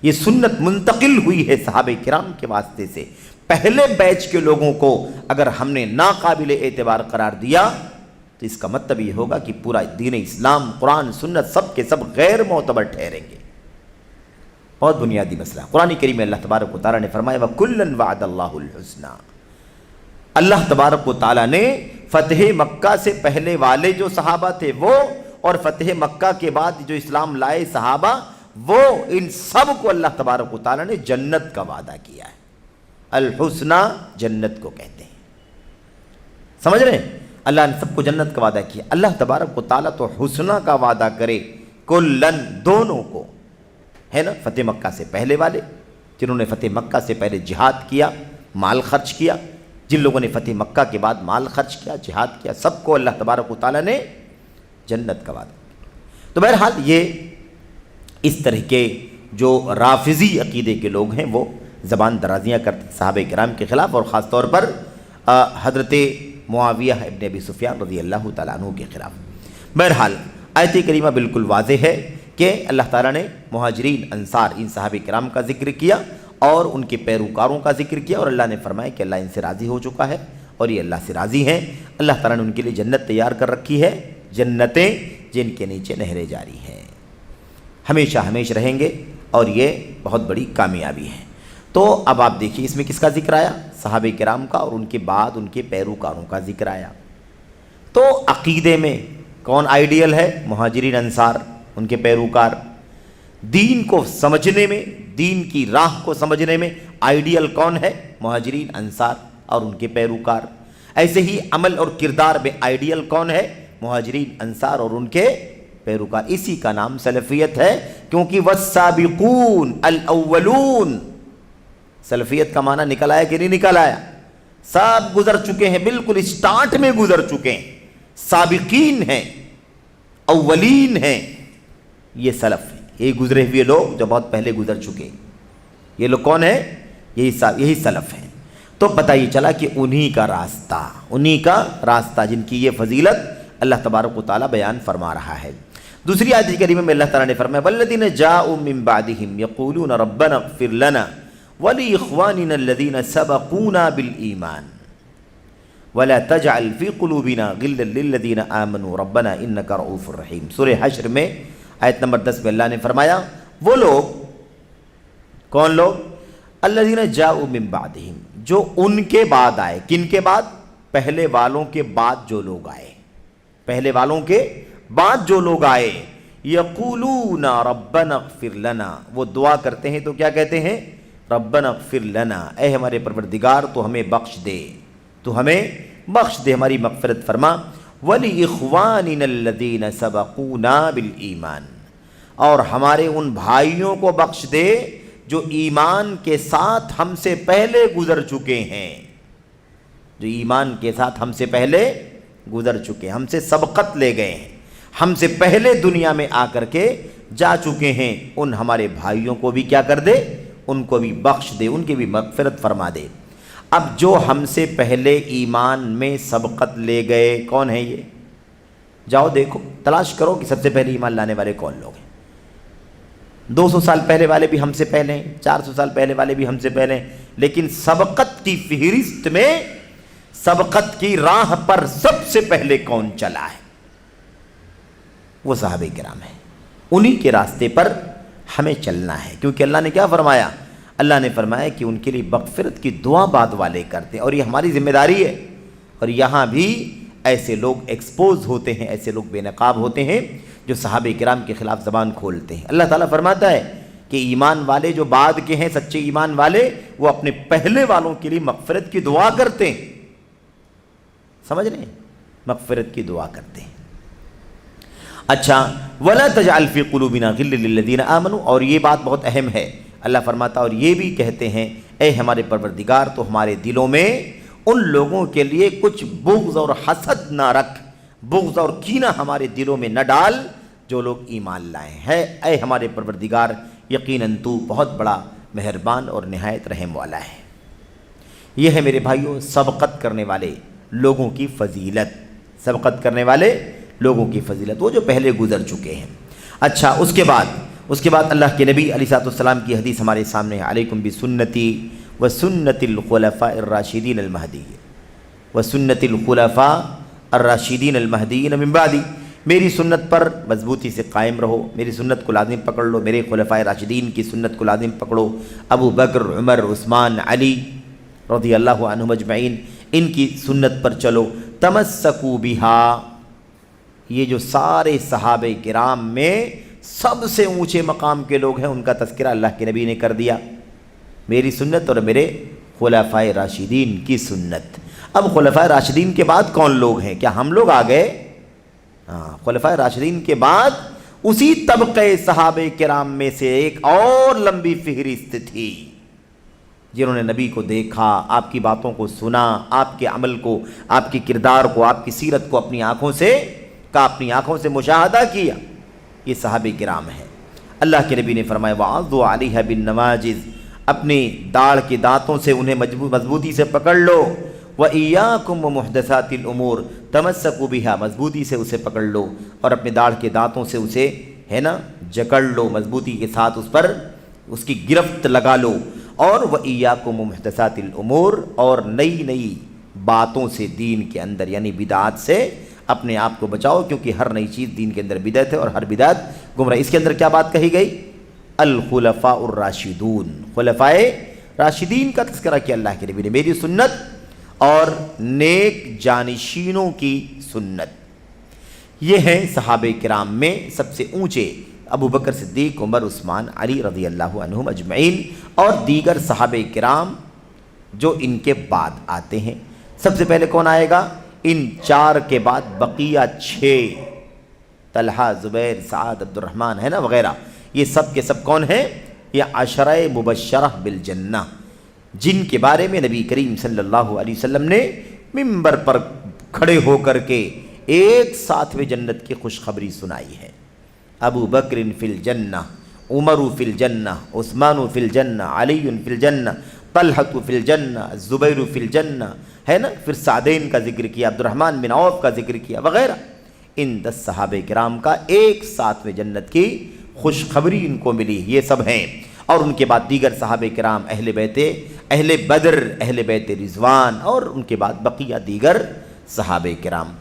Speaker 2: یہ سنت منتقل ہوئی ہے صحابہ کرام کے واسطے سے۔ پہلے بیچ کے لوگوں کو اگر ہم نے ناقابل اعتبار قرار دیا تو اس کا مطلب یہ ہوگا کہ پورا دین اسلام، قرآن، سنت سب کے سب غیر معتبر ٹھہریں گے۔ بہت بنیادی مسئلہ۔ قرآن کریم میں اللہ تبارک و تعالیٰ نے فرمایا وَكُلًّا وَعَدَ اللَّهُ الْحُسْنَى، اللہ تبارک و تعالیٰ نے فتح مکہ سے پہلے والے جو صحابہ تھے وہ، اور فتح مکہ کے بعد جو اسلام لائے صحابہ وہ، ان سب کو اللہ تبارک و تعالیٰ نے جنت کا وعدہ کیا ہے۔ الحسنہ جنت کو کہتے ہیں، سمجھ رہے ہیں؟ اللہ نے سب کو جنت کا وعدہ کیا۔ اللہ تبارک و تعالیٰ تو حسنہ کا وعدہ کرے کلن، دونوں کو، ہے نا؟ فتح مکہ سے پہلے والے جنہوں نے فتح مکہ سے پہلے جہاد کیا، مال خرچ کیا، جن لوگوں نے فتح مکہ کے بعد مال خرچ کیا، جہاد کیا، سب کو اللہ تبارک و تعالیٰ نے جنت کا وعدہ۔ تو بہرحال یہ اس طرح کے جو رافضی عقیدے کے لوگ ہیں وہ زبان درازیاں کرتے صحابہ کرام کے خلاف، اور خاص طور پر حضرت معاویہ ابن ابی سفیان رضی اللہ تعالیٰ عنہ کے خلاف۔ بہرحال آیت کریمہ بالکل واضح ہے کہ اللہ تعالیٰ نے مہاجرین انصار ان صحابہ کرام کا ذکر کیا اور ان کے پیروکاروں کا ذکر کیا، اور اللہ نے فرمایا کہ اللہ ان سے راضی ہو چکا ہے اور یہ اللہ سے راضی ہیں۔ اللہ تعالیٰ نے ان کے لیے جنت تیار کر رکھی ہے، جنتیں جن کے نیچے نہریں جاری ہیں، ہمیشہ ہمیشہ رہیں گے، اور یہ بہت بڑی کامیابی ہے۔ تو اب آپ دیکھیے اس میں کس کا ذکر آیا؟ صحابہ کرام کا، اور ان کے بعد ان کے پیروکاروں کا ذکر آیا۔ تو عقیدے میں کون آئیڈیل ہے؟ مہاجرین انصار، ان کے پیروکار۔ دین کو سمجھنے میں، دین کی راہ کو سمجھنے میں آئیڈیل کون ہے؟ مہاجرین انصار اور ان کے پیروکار۔ ایسے ہی عمل اور کردار میں آئیڈیل کون ہے؟ مہاجرین انصار اور ان کے پیروکار۔ اسی کا نام سلفیت ہے، کیونکہ والسابقون الاولون، سلفیت کا معنی نکل آیا کہ نہیں نکل آیا؟ سب گزر چکے ہیں، بالکل اسٹارٹ میں گزر چکے ہیں، سابقین ہیں، اولین ہیں، یہ سلف ہے، یہ گزرے ہوئے لوگ جو بہت پہلے گزر چکے۔ یہ لوگ کون ہیں؟ یہی سلف ہیں۔ تو پتہ یہ چلا کہ انہی کا راستہ جن کی یہ فضیلت اللہ تبارک و تعالیٰ بیان فرما رہا ہے۔ دوسری آیت کریمہ میں اللہ تعالیٰ نے فرمایا والذین جاءوا من بعدهم یقولون ربنا اغفر لنا ولإخواننا الذین سبقونا بالایمان ولا تجعل فی قلوبنا غلا للذین آمنوا ربنا انک رؤوف رحیم۔ سورہ حشر میں آیت نمبر 10 میں اللہ نے فرمایا وہ لوگ، کون لوگ؟ الذین جاءوا من بعدهم، جو ان کے بعد آئے۔ کن کے بعد؟ پہلے والوں کے بعد جو لوگ آئے، پہلے والوں کے بعد جو لوگ آئے۔ یقولون ربنا اغفر لنا، وہ دعا کرتے ہیں تو کیا کہتے ہیں؟ ربنا اغفر لنا، اے ہمارے پروردگار تو ہمیں بخش دے، تو ہمیں بخش دے، ہماری مغفرت فرما۔ وَلِإِخْوَانِنَا الَّذِينَ سَبَقُونَا بِالْإِيمَانِ، اور ہمارے ان بھائیوں کو بخش دے جو ایمان کے ساتھ ہم سے پہلے گزر چکے ہیں، جو ایمان کے ساتھ ہم سے پہلے گزر چکے، ہم سے سبقت لے گئے ہیں، ہم سے پہلے دنیا میں آ کر کے جا چکے ہیں، ان ہمارے بھائیوں کو بھی کیا کر دے؟ ان کو بھی بخش دے، ان کی بھی مغفرت فرما دے۔ اب جو ہم سے پہلے ایمان میں سبقت لے گئے کون ہیں؟ یہ جاؤ دیکھو، تلاش کرو کہ سب سے پہلے ایمان لانے والے کون لوگ ہیں۔ 200 سال پہلے والے بھی ہم سے پہلے ہیں، 400 سال پہلے والے بھی ہم سے پہلے ہیں، لیکن سبقت کی فہرست میں، سبقت کی راہ پر سب سے پہلے کون چلا ہے؟ وہ صحابہ کرام ہیں۔ انہی کے راستے پر ہمیں چلنا ہے، کیونکہ اللہ نے کیا فرمایا؟ اللہ نے فرمایا کہ ان کے لیے مغفرت کی دعا بعد والے کرتے ہیں، اور یہ ہماری ذمہ داری ہے۔ اور یہاں بھی ایسے لوگ ایکسپوز ہوتے ہیں، ایسے لوگ بے نقاب ہوتے ہیں جو صحابہ کرام کے خلاف زبان کھولتے ہیں۔ اللہ تعالیٰ فرماتا ہے کہ ایمان والے جو بعد کے ہیں، سچے ایمان والے، وہ اپنے پہلے والوں کے لیے مغفرت کی دعا کرتے ہیں۔ سمجھ رہے ہیں؟ مغفرت کی دعا کرتے ہیں۔ اچھا، وَلَا تَجْعَلْ فِي قُلُوبِنَا غِلًّا لِلَّذِينَ آمَنُوا، اور یہ بات بہت اہم ہے۔ اللہ فرماتا اور یہ بھی کہتے ہیں اے ہمارے پروردگار تو ہمارے دلوں میں ان لوگوں کے لیے کچھ بغض اور حسد نہ رکھ، بغض اور کینہ ہمارے دلوں میں نہ ڈال جو لوگ ایمان لائے ہیں۔ اے ہمارے پروردگار یقیناً تو بہت بڑا مہربان اور نہایت رحم والا ہے۔ یہ ہے میرے بھائیوں سبقت کرنے والے لوگوں کی فضیلت، سبقت کرنے والے لوگوں کی فضیلت، وہ جو پہلے گزر چکے ہیں۔ اچھا، اس کے بعد اللہ کے نبی علیہ السلام کی حدیث ہمارے سامنے ہے، علیکم بسنتی وسنت الخلفاء الراشدین المہدیین وسنت الخلفاء الراشدین المہدیین من بعدی، میری سنت پر مضبوطی سے قائم رہو، میری سنت کو لازم پکڑ لو، میرے خلفاء راشدین کی سنت کو لازم پکڑو، ابو بکر، عمر، عثمان، علی رضی اللہ عنہم اجمعین، ان کی سنت پر چلو۔ تمسکوا بہا، یہ جو سارے صحابہ کرام میں سب سے اونچے مقام کے لوگ ہیں، ان کا تذکرہ اللہ کے نبی نے کر دیا، میری سنت اور میرے خلفاء راشدین کی سنت۔ اب خلفاء راشدین کے بعد کون لوگ ہیں؟ کیا ہم لوگ آ گئے؟ ہاں، خلفاء راشدین کے بعد اسی طبقہ صحابہ کرام میں سے ایک اور لمبی فہرست تھی، جنہوں نے نبی کو دیکھا، آپ کی باتوں کو سنا، آپ کے عمل کو، آپ کے کردار کو، آپ کی سیرت کو اپنی آنکھوں سے مشاہدہ کیا۔ یہ صحابہ کرام ہیں۔ اللہ کے نبی نے فرمایا وَعَضُّوا عَلَيْهَا بِالنَّوَاجِذِ، اپنی داڑھ کے دانتوں سے انہیں مضبوطی سے پکڑ لو، وَإِيَّاكُمْ وَمُحْدَثَاتِ الْأُمُورِ، تَمَسَّكُوا بِهَا، مضبوطی سے اسے پکڑ لو اور اپنے داڑھ کے دانتوں سے اسے ہے نا جکڑ لو، مضبوطی کے ساتھ اس پر اس کی گرفت لگا لو، اور وَإِيَّاكُمْ وَمُحْدَثَاتِ الْأُمُورِ، اور نئی نئی باتوں سے دین کے اندر یعنی بدعات سے اپنے آپ کو بچاؤ، کیونکہ ہر نئی چیز دین کے اندر بدعت ہے اور ہر بدعت گمراہ۔ اس کے اندر کیا بات کہی گئی؟ الخلفاء الراشدون، خلفاء راشدین کا تذکرہ کیا اللہ کے نبی نے، میری سنت اور نیک جانشینوں کی سنت۔ یہ ہیں صحابہ کرام میں سب سے اونچے، ابو بکر صدیق، عمر، عثمان، علی رضی اللہ عنہم اجمعین، اور دیگر صحابہ کرام جو ان کے بعد آتے ہیں۔ سب سے پہلے کون آئے گا؟ ان 4 کے بعد بقیہ 6، طلحہ، زبیر، سعد، عبد الرحمن ہے نا وغیرہ، یہ سب کے سب کون ہیں؟ یہ عشرہ مبشرہ بالجنہ، جن کے بارے میں نبی کریم صلی اللہ علیہ وسلم نے منبر پر کھڑے ہو کر کے ایک ساتھ میں جنت کی خوشخبری سنائی ہے۔ ابو بکر فی الجنہ، عمر فی الجنہ، عثمان فی الجنہ، علی فی الجنہ، طلحہ فی الجنہ، زبیر فی الجنہ، ہے نا، پھر سعدین کا ذکر کیا، عبد الرحمن بن عوف کا ذکر کیا وغیرہ۔ ان 10 صحابہ کرام کا ایک ساتھ میں جنت کی خوشخبری ان کو ملی، یہ سب ہیں۔ اور ان کے بعد دیگر صحابہ کرام، اہل بیت، اہل بدر، اہل بیت رضوان، اور ان کے بعد بقیہ دیگر صحابہ کرام،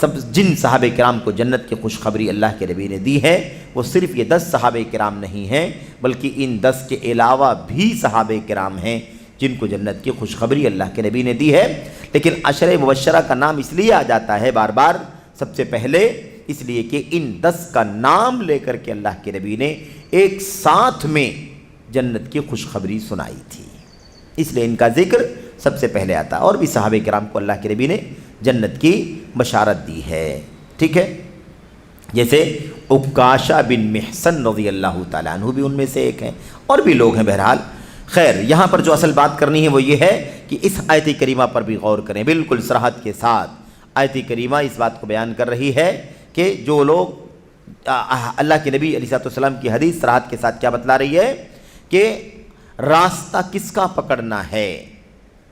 Speaker 2: سب جن صحابہ کرام کو جنت کی خوشخبری اللہ کے نبی نے دی ہے، وہ صرف یہ 10 صحابہ کرام نہیں ہیں، بلکہ ان 10 کے علاوہ بھی صحابہ کرام ہیں جن کو جنت کی خوشخبری اللہ کے نبی نے دی ہے۔ لیکن عشرہ مبشرہ کا نام اس لیے آ جاتا ہے بار بار سب سے پہلے، اس لیے کہ ان 10 کا نام لے کر کے اللہ کے نبی نے ایک ساتھ میں جنت کی خوشخبری سنائی تھی، اس لیے ان کا ذکر سب سے پہلے آتا ہے۔ اور بھی صحابہ کرام کو اللہ کے نبی نے جنت کی بشارت دی ہے، ٹھیک ہے، جیسے عکاشہ بن محصن رضی اللہ تعالیٰ عنہ بھی ان میں سے ایک ہیں، اور بھی لوگ ہیں۔ بہرحال خیر، یہاں پر جو اصل بات کرنی ہے وہ یہ ہے کہ اس آیت کریمہ پر بھی غور کریں، بالکل صراحت کے ساتھ۔ آیت کریمہ اس بات کو بیان کر رہی ہے کہ جو لوگ اللہ کے نبی علیہ السلام کی حدیث صراحت کے ساتھ کیا بتلا رہی ہے کہ راستہ کس کا پکڑنا ہے،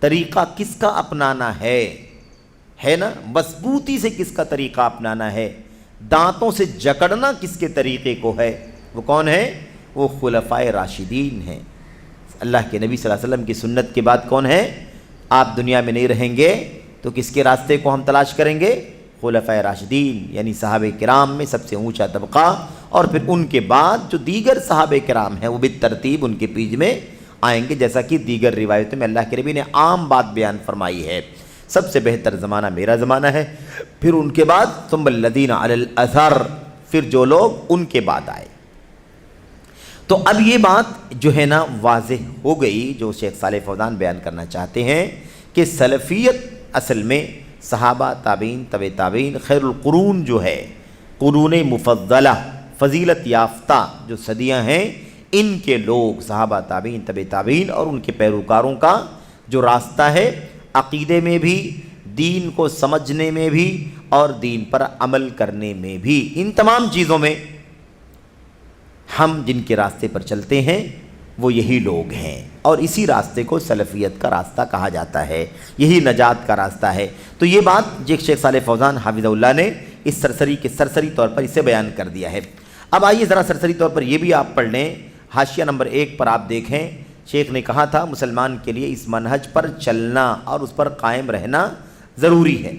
Speaker 2: طریقہ کس کا اپنانا ہے نا، مضبوطی سے کس کا طریقہ اپنانا ہے، دانتوں سے جکڑنا کس کے طریقے کو ہے، وہ کون ہے؟ وہ خلفائے راشدین ہیں۔ اللہ کے نبی صلی اللہ علیہ وسلم کی سنت کے بعد کون ہے؟ آپ دنیا میں نہیں رہیں گے تو کس کے راستے کو ہم تلاش کریں گے؟ خلفائے راشدین، یعنی صحابہ کرام میں سب سے اونچا طبقہ، اور پھر ان کے بعد جو دیگر صحابہ کرام ہیں وہ بالترتیب ان کے پیچھے میں آئیں گے، جیسا کہ دیگر روایتوں میں اللہ کے نبی نے عام بات بیان فرمائی ہے، سب سے بہتر زمانہ میرا زمانہ ہے، پھر ان کے بعد ثم الذین علی الاثر، پھر جو لوگ ان کے بعد آئے۔ تو اب یہ بات جو ہے نا واضح ہو گئی، جو شیخ صالح فوزان بیان کرنا چاہتے ہیں کہ سلفیت اصل میں صحابہ، تابعین، تبع تابعین، خیر القرون جو ہے، قرون مفضلہ، فضیلت یافتہ جو صدیاں ہیں، ان کے لوگ صحابہ، تابعین، تبع تابعین اور ان کے پیروکاروں کا جو راستہ ہے، عقیدے میں بھی، دین کو سمجھنے میں بھی، اور دین پر عمل کرنے میں بھی، ان تمام چیزوں میں ہم جن کے راستے پر چلتے ہیں وہ یہی لوگ ہیں، اور اسی راستے کو سلفیت کا راستہ کہا جاتا ہے، یہی نجات کا راستہ ہے۔ تو یہ بات شیخ صالح فوزان حافظہ اللہ نے اس سرسری طور پر اسے بیان کر دیا ہے۔ اب آئیے ذرا سرسری طور پر یہ بھی آپ پڑھ لیں، حاشیہ نمبر 1 پر آپ دیکھیں، شیخ نے کہا تھا مسلمان کے لیے اس منہج پر چلنا اور اس پر قائم رہنا ضروری ہے،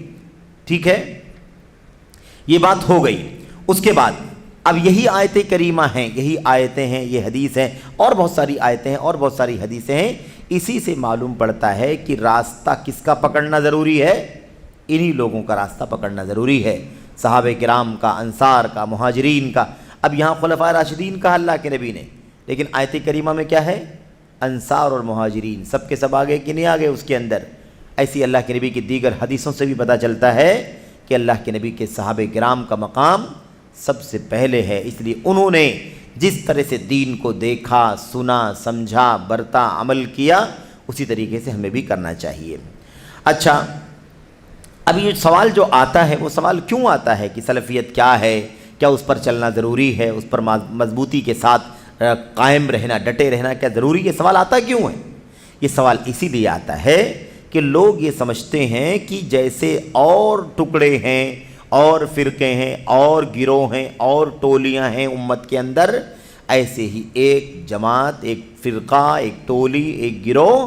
Speaker 2: ٹھیک ہے، یہ بات ہو گئی۔ اس کے بعد اب یہی آیت کریمہ ہیں، یہی آیتیں ہیں، یہ حدیث ہیں، اور بہت ساری آیتیں ہیں اور بہت ساری حدیثیں ہیں، اسی سے معلوم پڑتا ہے کہ راستہ کس کا پکڑنا ضروری ہے؟ انہی لوگوں کا راستہ پکڑنا ضروری ہے، صحابہ کرام کا، انصار کا، مہاجرین کا۔ اب یہاں خلفائے راشدین کہا اللہ کے نبی نے، لیکن آیت کریمہ میں کیا ہے؟ انصار اور مہاجرین، سب کے سب آگے کہ نہیں آگے اس کے اندر؟ ایسی اللہ کے نبی کی دیگر حدیثوں سے بھی پتہ چلتا ہے کہ اللہ کے نبی کے صحابہ کرام کا مقام سب سے پہلے ہے، اس لیے انہوں نے جس طرح سے دین کو دیکھا، سنا، سمجھا، برتا، عمل کیا، اسی طریقے سے ہمیں بھی کرنا چاہیے۔ اچھا، اب یہ سوال جو آتا ہے وہ سوال کیوں آتا ہے کہ سلفیت کیا ہے، کیا اس پر چلنا ضروری ہے؟ اس پر مضبوطی کے ساتھ قائم رہنا، ڈٹے رہنا کیا ضروری ہے؟ یہ سوال آتا کیوں ہے؟ یہ سوال اسی لیے آتا ہے کہ لوگ یہ سمجھتے ہیں کہ جیسے اور ٹکڑے ہیں اور فرقے ہیں اور گروہ ہیں اور ٹولیاں ہیں امت کے اندر، ایسے ہی ایک جماعت، ایک فرقہ، ایک ٹولی، ایک گروہ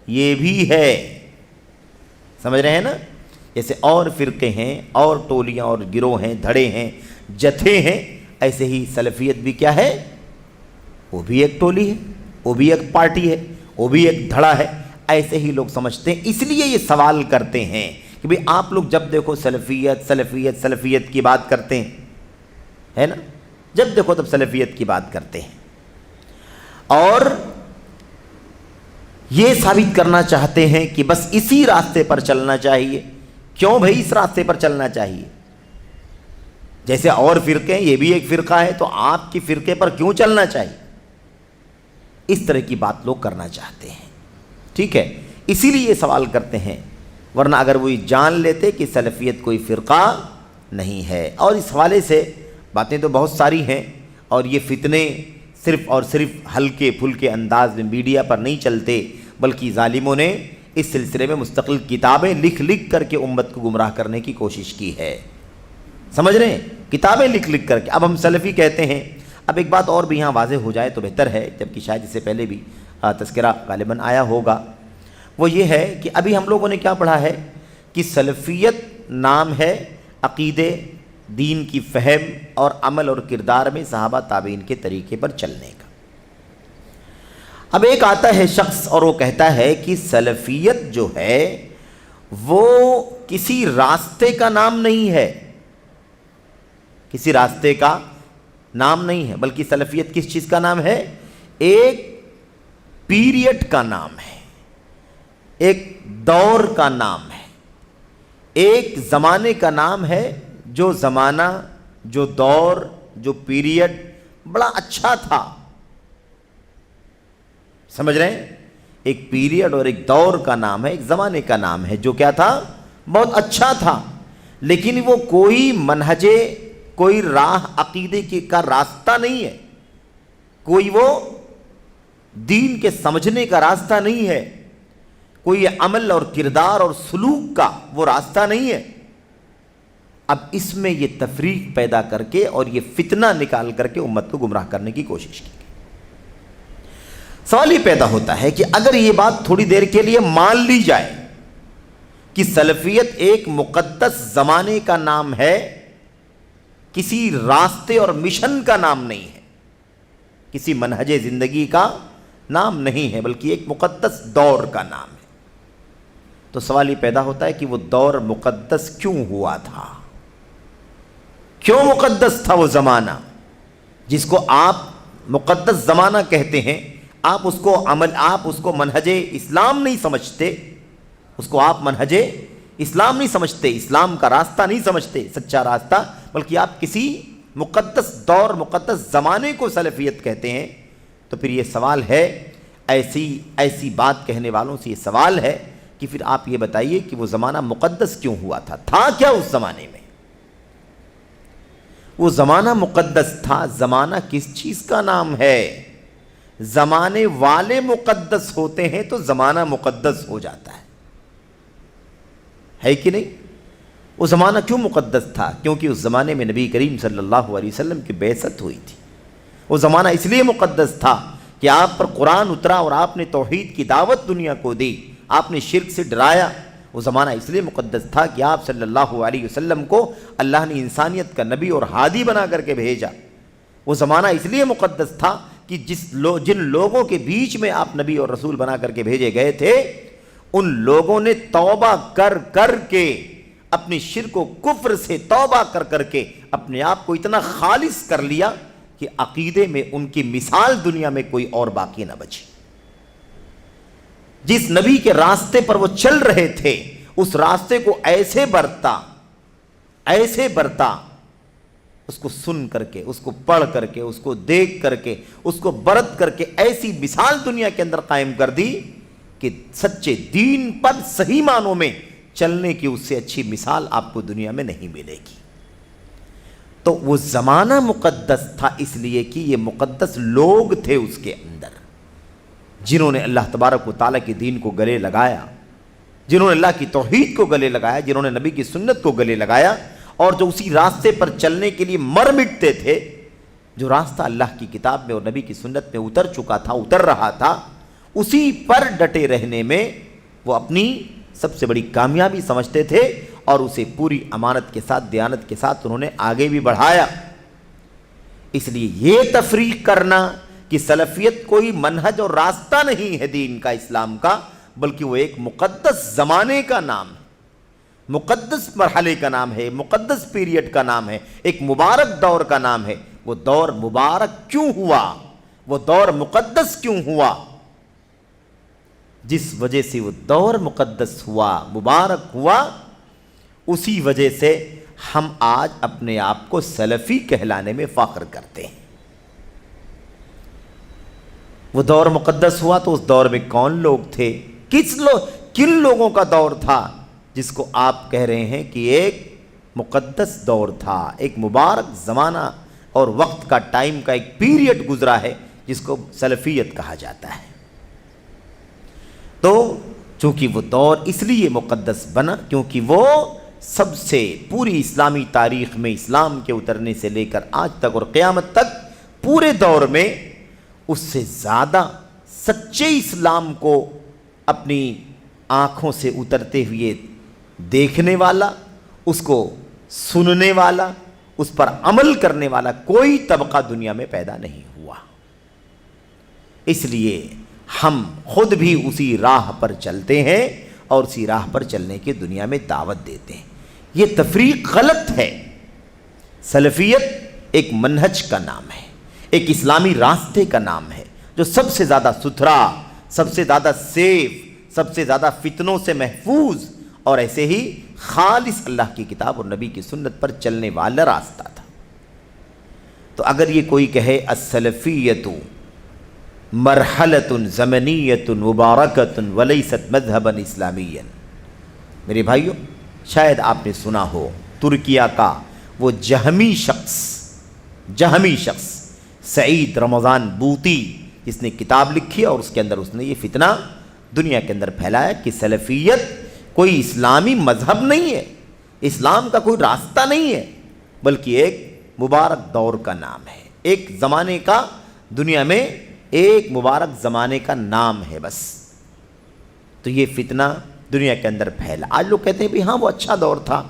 Speaker 2: یہ بھی ہے۔ سمجھ رہے ہیں نا؟ جیسے اور فرقے ہیں اور ٹولیاں اور گروہ ہیں، دھڑے ہیں، جتھے ہیں، ایسے ہی سلفیت بھی کیا ہے؟ وہ بھی ایک ٹولی ہے، وہ بھی ایک پارٹی ہے، وہ بھی ایک دھڑا ہے۔ ایسے ہی لوگ سمجھتے ہیں، اس لیے یہ سوال کرتے ہیں کہ بھئی آپ لوگ جب دیکھو سلفیت سلفیت سلفیت کی بات کرتے ہیں، ہے نا؟ جب دیکھو تب سلفیت کی بات کرتے ہیں اور یہ ثابت کرنا چاہتے ہیں کہ بس اسی راستے پر چلنا چاہیے۔ کیوں بھئی اس راستے پر چلنا چاہیے؟ جیسے اور فرقے ہیں، یہ بھی ایک فرقہ ہے، تو آپ کی فرقے پر کیوں چلنا چاہیے؟ اس طرح کی بات لوگ کرنا چاہتے ہیں، ٹھیک ہے؟ اسی لیے یہ سوال کرتے ہیں، ورنہ اگر وہ جان لیتے کہ سلفیت کوئی فرقہ نہیں ہے۔ اور اس حوالے سے باتیں تو بہت ساری ہیں، اور یہ فتنے صرف اور صرف ہلکے پھلکے انداز میں میڈیا پر نہیں چلتے، بلکہ ظالموں نے اس سلسلے میں مستقل کتابیں لکھ لکھ کر کے امت کو گمراہ کرنے کی کوشش کی ہے۔ سمجھ رہے ہیں؟ کتابیں لکھ لکھ کر کے اب ہم سلفی کہتے ہیں۔ اب ایک بات اور بھی یہاں واضح ہو جائے تو بہتر ہے، جبکہ شاید اس سے پہلے بھی تذکرہ غالباً آیا ہوگا، وہ یہ ہے کہ ابھی ہم لوگوں نے کیا پڑھا ہے کہ سلفیت نام ہے عقیدے، دین کی فہم اور عمل اور کردار میں صحابہ تابعین کے طریقے پر چلنے کا۔ اب ایک آتا ہے شخص اور وہ کہتا ہے کہ سلفیت جو ہے وہ کسی راستے کا نام نہیں ہے، کسی راستے کا نام نہیں ہے، بلکہ سلفیت کس چیز کا نام ہے؟ ایک پیریڈ کا نام ہے، ایک دور کا نام ہے، ایک زمانے کا نام ہے، جو زمانہ، جو دور، جو پیریڈ بڑا اچھا تھا۔ سمجھ رہے ہیں؟ ایک پیریڈ اور ایک دور کا نام ہے، ایک زمانے کا نام ہے، جو کیا تھا؟ بہت اچھا تھا، لیکن وہ کوئی منہج، کوئی راہ عقیدے کا راستہ نہیں ہے، کوئی وہ دین کے سمجھنے کا راستہ نہیں ہے، کوئی عمل اور کردار اور سلوک کا وہ راستہ نہیں ہے۔ اب اس میں یہ تفریق پیدا کر کے اور یہ فتنہ نکال کر کے امت کو گمراہ کرنے کی کوشش کی گئی۔ سوال یہ پیدا ہوتا ہے کہ اگر یہ بات تھوڑی دیر کے لیے مان لی جائے کہ سلفیت ایک مقدس زمانے کا نام ہے، کسی راستے اور مشن کا نام نہیں ہے، کسی منہج زندگی کا نام نہیں ہے، بلکہ ایک مقدس دور کا نام ہے، تو سوال یہ پیدا ہوتا ہے کہ وہ دور مقدس کیوں ہوا تھا؟ کیوں مقدس تھا وہ زمانہ جس کو آپ مقدس زمانہ کہتے ہیں؟ آپ اس کو عمل، آپ اس کو منہج اسلام نہیں سمجھتے، اس کو آپ منہج اسلام نہیں سمجھتے، اسلام کا راستہ نہیں سمجھتے، سچا راستہ، بلکہ آپ کسی مقدس دور، مقدس زمانے کو سلفیت کہتے ہیں، تو پھر یہ سوال ہے، ایسی بات کہنے والوں سے یہ سوال ہے کہ پھر آپ یہ بتائیے کہ وہ زمانہ مقدس کیوں ہوا تھا کیا اس زمانے میں؟ وہ زمانہ مقدس تھا۔ زمانہ کس چیز کا نام ہے؟ زمانے والے مقدس ہوتے ہیں تو زمانہ مقدس ہو جاتا ہے کہ نہیں؟ وہ زمانہ کیوں مقدس تھا؟ کیونکہ اس زمانے میں نبی کریم صلی اللہ علیہ وسلم کی بعثت ہوئی تھی۔ وہ زمانہ اس لیے مقدس تھا کہ آپ پر قرآن اترا اور آپ نے توحید کی دعوت دنیا کو دی، آپ نے شرک سے ڈرایا۔ وہ زمانہ اس لیے مقدس تھا کہ آپ صلی اللہ علیہ وسلم کو اللہ نے انسانیت کا نبی اور ہادی بنا کر کے بھیجا۔ وہ زمانہ اس لیے مقدس تھا کہ جن لوگوں کے بیچ میں آپ نبی اور رسول بنا کر کے بھیجے گئے تھے، ان لوگوں نے توبہ کر کر کے، اپنی شرک و کفر سے توبہ کر کر کے اپنے آپ کو اتنا خالص کر لیا کہ عقیدے میں ان کی مثال دنیا میں کوئی اور باقی نہ بچی۔ جس نبی کے راستے پر وہ چل رہے تھے، اس راستے کو ایسے برتا، اس کو سن کر کے، اس کو پڑھ کر کے، اس کو دیکھ کر کے، اس کو برت کر کے ایسی مثال دنیا کے اندر قائم کر دی کہ سچے دین پر صحیح معنوں میں چلنے کی اس سے اچھی مثال آپ کو دنیا میں نہیں ملے گی۔ تو وہ زمانہ مقدس تھا اس لیے کہ یہ مقدس لوگ تھے اس کے اندر، جنہوں نے اللہ تبارک و تعالیٰ کے دین کو گلے لگایا، جنہوں نے اللہ کی توحید کو گلے لگایا، جنہوں نے نبی کی سنت کو گلے لگایا، اور جو اسی راستے پر چلنے کے لیے مر مٹتے تھے۔ جو راستہ اللہ کی کتاب میں اور نبی کی سنت میں اتر چکا تھا، اتر رہا تھا، اسی پر ڈٹے رہنے میں وہ اپنی سب سے بڑی کامیابی سمجھتے تھے، اور اسے پوری امانت کے ساتھ، دیانت کے ساتھ انہوں نے آگے بھی بڑھایا۔ اس لیے یہ تفریق کرنا کہ سلفیت کوئی منہج اور راستہ نہیں ہے دین کا، اسلام کا، بلکہ وہ ایک مقدس زمانے کا نام ہے، مقدس مرحلے کا نام ہے، مقدس پیریڈ کا نام ہے، ایک مبارک دور کا نام ہے۔ وہ دور مبارک کیوں ہوا؟ وہ دور مقدس کیوں ہوا؟ جس وجہ سے وہ دور مقدس ہوا، مبارک ہوا، اسی وجہ سے ہم آج اپنے آپ کو سلفی کہلانے میں فخر کرتے ہیں۔ وہ دور مقدس ہوا تو اس دور میں کون لوگ تھے؟ کن لوگوں کا دور تھا جس کو آپ کہہ رہے ہیں کہ ایک مقدس دور تھا، ایک مبارک زمانہ اور وقت کا، ٹائم کا ایک پیریڈ گزرا ہے جس کو سلفیت کہا جاتا ہے۔ تو چونکہ وہ دور اس لیے مقدس بنا کیونکہ وہ سب سے پوری اسلامی تاریخ میں اسلام کے اترنے سے لے کر آج تک اور قیامت تک پورے دور میں اس سے زیادہ سچے اسلام کو اپنی آنکھوں سے اترتے ہوئے دیکھنے والا، اس کو سننے والا، اس پر عمل کرنے والا کوئی طبقہ دنیا میں پیدا نہیں ہوا۔ اس لیے ہم خود بھی اسی راہ پر چلتے ہیں اور اسی راہ پر چلنے کی دنیا میں دعوت دیتے ہیں۔ یہ تفریق غلط ہے۔ سلفیت ایک منہج کا نام ہے، ایک اسلامی راستے کا نام ہے جو سب سے زیادہ ستھرا، سب سے زیادہ سیف، سب سے زیادہ فتنوں سے محفوظ اور ایسے ہی خالص اللہ کی کتاب اور نبی کی سنت پر چلنے والا راستہ تھا۔ تو اگر یہ کوئی کہے السلفیت مرحلۃ زمنیۃ مبارکۃ ولیست مذہبا اسلامیا، میرے بھائیوں شاید آپ نے سنا ہو ترکیہ کا وہ جہمی شخص سعید رمضان بوطی، جس نے کتاب لکھی اور اس کے اندر اس نے یہ فتنہ دنیا کے اندر پھیلایا کہ سلفیت کوئی اسلامی مذہب نہیں ہے، اسلام کا کوئی راستہ نہیں ہے، بلکہ ایک مبارک دور کا نام ہے، ایک زمانے کا، دنیا میں ایک مبارک زمانے کا نام ہے بس۔ تو یہ فتنہ دنیا کے اندر پھیلا۔ آج لوگ کہتے ہیں بھی ہاں وہ اچھا دور تھا،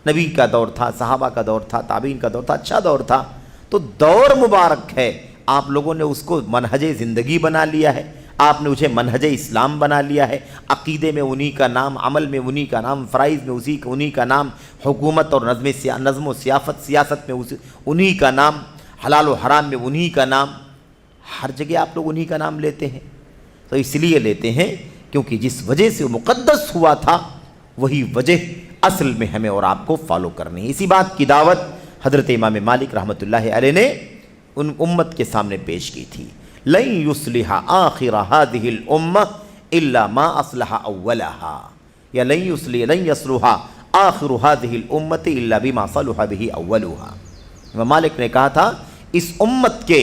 Speaker 2: نبی کا دور تھا، صحابہ کا دور تھا، تابعین کا دور تھا، اچھا دور تھا۔ تو دور مبارک ہے، آپ لوگوں نے اس کو منہج زندگی بنا لیا ہے، آپ نے اسے منہج اسلام بنا لیا ہے، عقیدے میں انہی کا نام، عمل میں انہی کا نام، فرائض میں انہی کا نام، حکومت اور نظم و سیاست میں انہی کا نام، حلال و حرام میں انہی کا نام، ہر جگہ آپ لوگ انہی کا نام لیتے ہیں۔ تو اس لیے لیتے ہیں کیونکہ جس وجہ سے وہ مقدس ہوا تھا وہی وجہ اصل میں ہمیں اور آپ کو فالو کرنی ہے۔ اسی بات کی دعوت حضرت امام مالک رحمۃ اللہ علیہ نے ان امت کے سامنے پیش کی تھی۔ لن يصلح آخر هذه الامة الا ما اصلح اولها، یا لن يصلح آخر هذه الامة الا بما صلح به اولها۔ امام مالک نے کہا تھا اس امت کے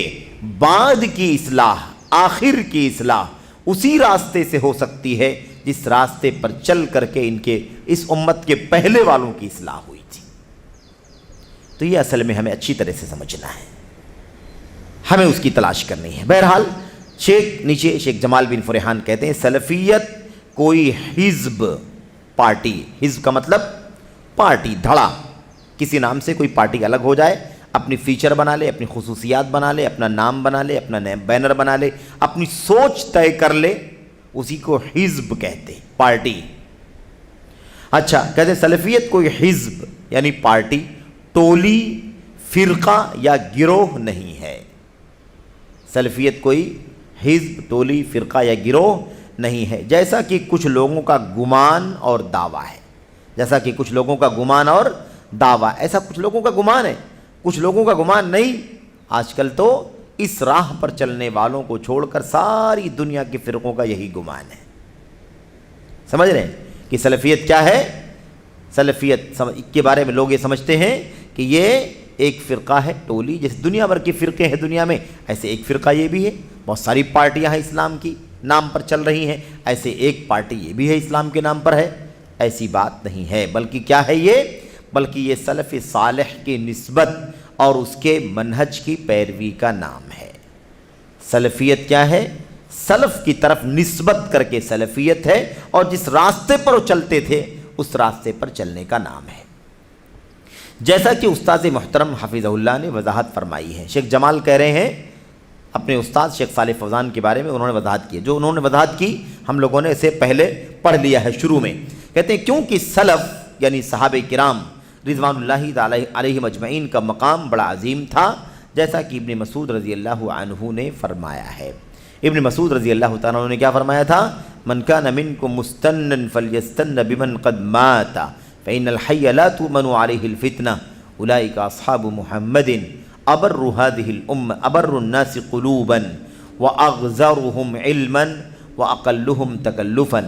Speaker 2: بعد کی اصلاح، آخر کی اصلاح اسی راستے سے ہو سکتی ہے جس راستے پر چل کر کے ان کے اس امت کے پہلے والوں کی اصلاح ہوئی تھی۔ تو یہ اصل میں ہمیں اچھی طرح سے سمجھنا ہے، ہمیں اس کی تلاش کرنی ہے۔ بہرحال شیخ جمال بن فرحان کہتے ہیں سلفیت کوئی حزب، پارٹی، حزب کا مطلب پارٹی، دھڑا، کسی نام سے کوئی پارٹی الگ ہو جائے، اپنی فیچر بنا لے، اپنی خصوصیات بنا لے، اپنا نام بنا لے، اپنا بینر بنا لے، اپنی سوچ طے کر لے، اسی کو حزب کہتے ہیں، پارٹی۔ اچھا کہتے ہیں سلفیت کوئی حزب یعنی پارٹی، ٹولی، فرقہ یا گروہ نہیں ہے۔ سلفیت کوئی حزب، ٹولی، فرقہ یا گروہ نہیں ہے، جیسا کہ کچھ لوگوں کا گمان اور دعویٰ ہے، جیسا کہ کچھ لوگوں کا گمان اور دعویٰ، ایسا کچھ لوگوں کا گمان ہے، کچھ لوگوں کا گمان نہیں۔ آج کل تو اس راہ پر چلنے والوں کو چھوڑ کر ساری دنیا کے فرقوں کا یہی گمان ہے۔ سمجھ رہے ہیں کہ سلفیت کیا ہے؟ سلفیت کے بارے میں لوگ یہ سمجھتے ہیں کہ یہ ایک فرقہ ہے ٹولی، جیسے دنیا بھر کے فرقے ہیں دنیا میں، ایسے ایک فرقہ یہ بھی ہے، بہت ساری پارٹیاں ہیں اسلام کی نام پر چل رہی ہیں، ایسے ایک پارٹی یہ بھی ہے اسلام کے نام پر ہے، ایسی بات نہیں ہے، بلکہ کیا ہے یہ، بلکہ یہ سلف صالح کی نسبت اور اس کے منہج کی پیروی کا نام ہے۔ سلفیت کیا ہے؟ سلف کی طرف نسبت کر کے سلفیت ہے، اور جس راستے پر وہ چلتے تھے اس راستے پر چلنے کا نام ہے۔ جیسا کہ استاد محترم حفظہ اللہ نے وضاحت فرمائی ہے، شیخ جمال کہہ رہے ہیں اپنے استاد شیخ صالح فوزان کے بارے میں، انہوں نے وضاحت کی، جو انہوں نے وضاحت کی ہم لوگوں نے اسے پہلے پڑھ لیا ہے شروع میں۔ کہتے ہیں کیونکہ سلف یعنی صحابہ کرام رضوان اللہ تعالی علیہم اجمعین کا مقام بڑا عظیم تھا، جیسا کہ ابن مسعود رضی اللہ عنہ نے فرمایا ہے۔ ابن مسعود رضی اللہ تعالیٰ عنہ نے کیا فرمایا تھا؟ من کان منکم مستنن فلیستن بمن قد مات فإن الحی لا تؤمن علیہ الفتنہ اولئک اصحاب محمد ابر هذه الامة ابر الناس قلوبا واغزرهم علما واقلهم تکلفا۔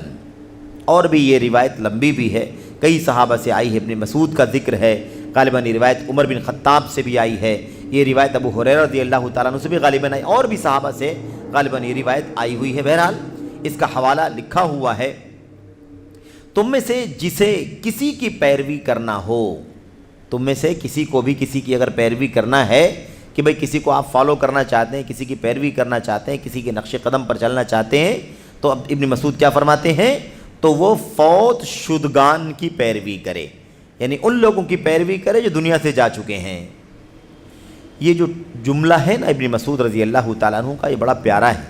Speaker 2: اور بھی یہ روایت لمبی بھی ہے، کئی صحابہ سے آئی ہے، ابن مسعود کا ذکر ہے، غالباً یہ روایت عمر بن خطاب سے بھی آئی ہے، یہ روایت ابو ہریرہ رضی اللہ تعالیٰ عنہ سے بھی غالباً آئی، اور بھی صحابہ سے غالباً یہ روایت آئی ہوئی ہے۔ بہرحال اس کا حوالہ لکھا ہوا ہے، تم میں سے جسے کسی کی پیروی کرنا ہو، تم میں سے کسی کو بھی کسی کی اگر پیروی کرنا ہے کہ بھئی کسی کو آپ فالو کرنا چاہتے ہیں، کسی کی پیروی کرنا چاہتے ہیں، کسی کے نقش قدم پر چلنا چاہتے ہیں، تو اب ابن مسعود کیا فرماتے ہیں؟ تو وہ فوت شدگان کی پیروی کرے، یعنی ان لوگوں کی پیروی کرے جو دنیا سے جا چکے ہیں۔ یہ جو جملہ ہے نا ابن مسعود رضی اللہ تعالیٰ عنہ کا، یہ بڑا پیارا ہے۔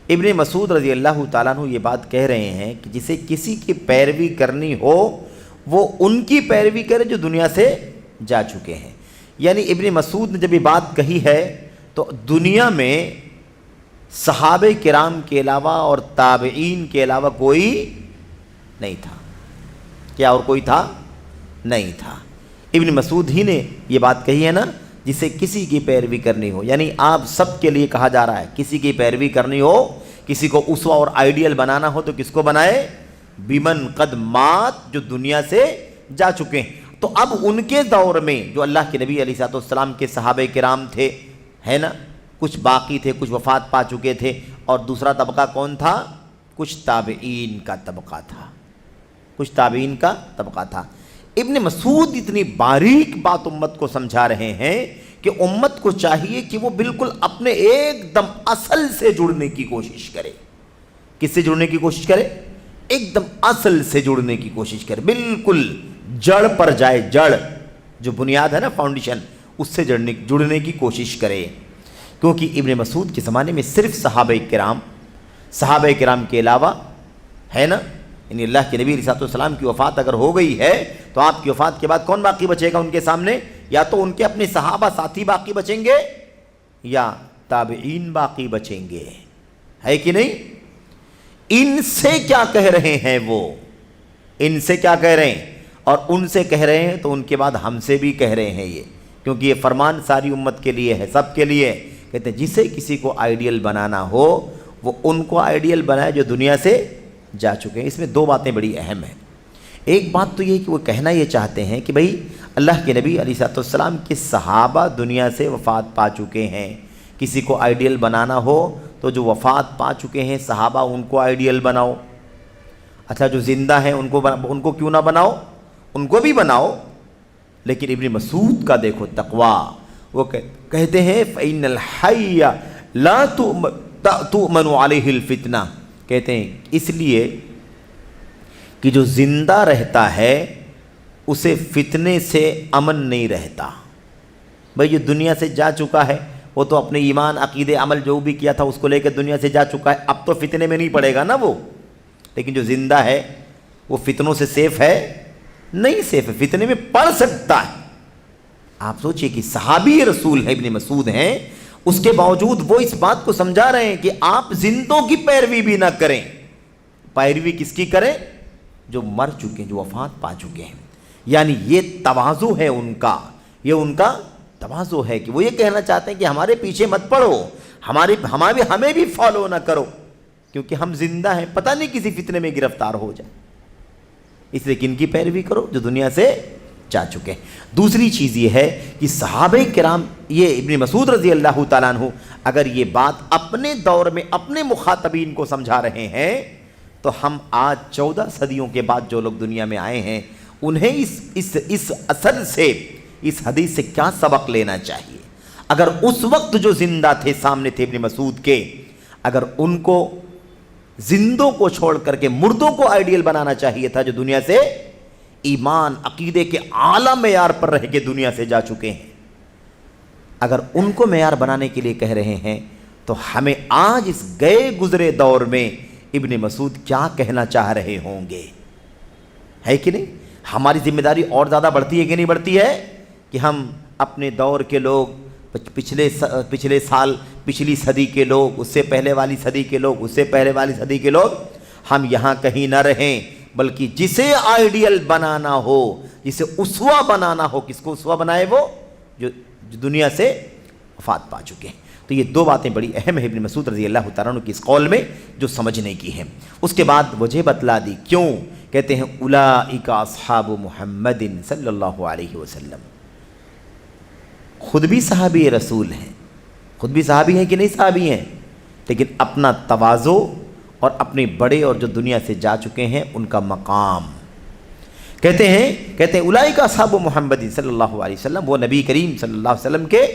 Speaker 2: ابن مسعود رضی اللہ تعالیٰ عنہ یہ بات کہہ رہے ہیں کہ جسے کسی کی پیروی کرنی ہو وہ ان کی پیروی کرے جو دنیا سے جا چکے ہیں۔ یعنی ابن مسعود نے جب یہ بات کہی ہے تو دنیا میں صحابہ کرام کے علاوہ اور تابعین کے علاوہ کوئی نہیں تھا۔ کیا اور کوئی تھا؟ نہیں تھا۔ ابن مسعود ہی نے یہ بات کہی ہے نا، جسے کسی کی پیروی کرنی ہو، یعنی آپ سب کے لیے کہا جا رہا ہے کسی کی پیروی کرنی ہو، کسی کو اسوہ اور آئیڈیل بنانا ہو تو کس کو بنائے؟ بیمن قد مات، جو دنیا سے جا چکے ہیں۔ تو اب ان کے دور میں جو اللہ کے نبی علیہ السلام کے صحابہ کرام تھے، ہے نا، کچھ باقی تھے، کچھ وفات پا چکے تھے، اور دوسرا طبقہ کون تھا؟ کچھ تابعین کا طبقہ تھا، کچھ تابعین کا طبقہ تھا۔ ابن مسعود اتنی باریک بات امت کو سمجھا رہے ہیں کہ امت کو چاہیے کہ وہ بالکل اپنے ایک دم اصل سے جڑنے کی کوشش کرے۔ کس سے جڑنے کی کوشش کرے؟ ایک دم اصل سے جڑنے کی کوشش کرے، بالکل جڑ پر جائے، جڑ جو بنیاد ہے نا، فاؤنڈیشن، اس سے جڑنے کی کوشش کرے۔ کیونکہ ابن مسعود کے زمانے میں صرف صحابہ کرام کے علاوہ، ہے نا، یعنی اللہ کے نبی علیہ السلام کی وفات اگر ہو گئی ہے تو آپ کی وفات کے بعد کون باقی بچے گا ان کے سامنے؟ یا تو ان کے اپنے صحابہ ساتھی باقی بچیں گے یا تابعین باقی بچیں گے، ہے کہ نہیں؟ ان سے کیا کہہ رہے ہیں وہ، ان سے کیا کہہ رہے ہیں، اور ان سے کہہ رہے ہیں تو ان کے بعد ہم سے بھی کہہ رہے ہیں یہ، کیونکہ یہ فرمان ساری امت کے لیے ہے، سب کے لیے۔ کہتے ہیں جسے کسی کو آئیڈیل بنانا ہو وہ ان کو آئیڈیل بنائے جو دنیا سے جا چکے ہیں۔ اس میں دو باتیں بڑی اہم ہیں۔ ایک بات تو یہ کہ وہ کہنا یہ چاہتے ہیں کہ بھئی اللہ کے نبی علیہ السلام کے صحابہ دنیا سے وفات پا چکے ہیں، کسی کو آئیڈیل بنانا ہو تو جو وفات پا چکے ہیں صحابہ ان کو آئیڈیل بناؤ۔ اچھا جو زندہ ہیں ان کو کیوں نہ بناؤ، ان کو بھی بناؤ۔ لیکن ابن مسعود کا دیکھو تقویٰ، وہ کہتے ہیں فَإِنَّ الْحَيَّ لَا تُؤْمَنُ عَلَيْهِ الْفِتْنَةِ، کہتے ہیں اس لیے کہ جو زندہ رہتا ہے اسے فتنے سے امن نہیں رہتا۔ بھئی جو دنیا سے جا چکا ہے وہ تو اپنے ایمان، عقیدے، عمل جو بھی کیا تھا اس کو لے کے دنیا سے جا چکا ہے، اب تو فتنے میں نہیں پڑے گا نا وہ۔ لیکن جو زندہ ہے وہ فتنوں سے سیف ہے؟ نہیں سیف ہے، فتنے میں پڑ سکتا ہے۔ آپ سوچئے کہ صحابی رسول ہے، ابن مسعود ہیں، اس کے باوجود وہ اس بات کو سمجھا رہے ہیں کہ آپ زندوں کی پیروی بھی نہ کریں، پیروی کس کی کریں؟ جو مر چکے ہیں، جو وفات پا چکے ہیں۔ یعنی یہ تواضع ہے ان کا، یہ ان کا تواضع ہے کہ وہ یہ کہنا چاہتے ہیں کہ ہمارے پیچھے مت پڑو، ہمیں بھی فالو نہ کرو، کیونکہ ہم زندہ ہیں، پتہ نہیں کسی فتنے میں گرفتار ہو جائے، اس لیے کن کی پیروی کرو؟ جو دنیا سے جا چکے ہیں۔ دوسری چیز یہ ہے کہ صحابہ کرام، یہ ابن مسعود رضی اللہ تعالیٰ عنہ اگر یہ بات اپنے دور میں اپنے مخاطبین کو سمجھا رہے ہیں تو ہم آج 14 صدیوں کے بعد جو لوگ دنیا میں آئے ہیں انہیں اس اثر سے، اس حدیث سے کیا سبق لینا چاہیے؟ اگر اس وقت جو زندہ تھے، سامنے تھے ابن مسعود کے، اگر ان کو زندوں کو چھوڑ کر کے مردوں کو آئیڈیل بنانا چاہیے تھا، جو دنیا سے ایمان عقیدے کے اعلیٰ معیار پر رہ کے دنیا سے جا چکے ہیں، اگر ان کو معیار بنانے کے لیے کہہ رہے ہیں تو ہمیں آج اس گئے گزرے دور میں ابن مسعود کیا کہنا چاہ رہے ہوں گے؟ ہے کہ نہیں؟ ہماری ذمہ داری اور زیادہ بڑھتی ہے کہ نہیں بڑھتی ہے کہ ہم اپنے دور کے لوگ، پچھلے سال پچھلی صدی کے لوگ، اس سے پہلے والی صدی کے لوگ، اس سے پہلے والی صدی کے لوگ، ہم یہاں کہیں نہ رہیں، بلکہ جسے آئیڈیل بنانا ہو، جسے اسوہ بنانا ہو، کس کو اسوہ بنائے؟ وہ جو دنیا سے وفات پا چکے ہیں۔ تو یہ دو باتیں بڑی اہم ہیں ابن مسعود رضی اللہ تعالیٰ عنہ کی اس قول میں جو سمجھنے کی ہیں۔ اس کے بعد وجہ بتلا دی، کیوں کہتے ہیں اولئک اصحاب محمد صلی اللہ علیہ وسلم۔ خود بھی صحابی رسول ہیں، خود بھی صحابی ہیں کہ نہیں صحابی ہیں، لیکن اپنا تواضع اور اپنے بڑے اور جو دنیا سے جا چکے ہیں ان کا مقام کہتے ہیں اولئک اصحاب محمد صلی اللہ علیہ وسلم، وہ نبی کریم صلی اللہ علیہ وسلم کے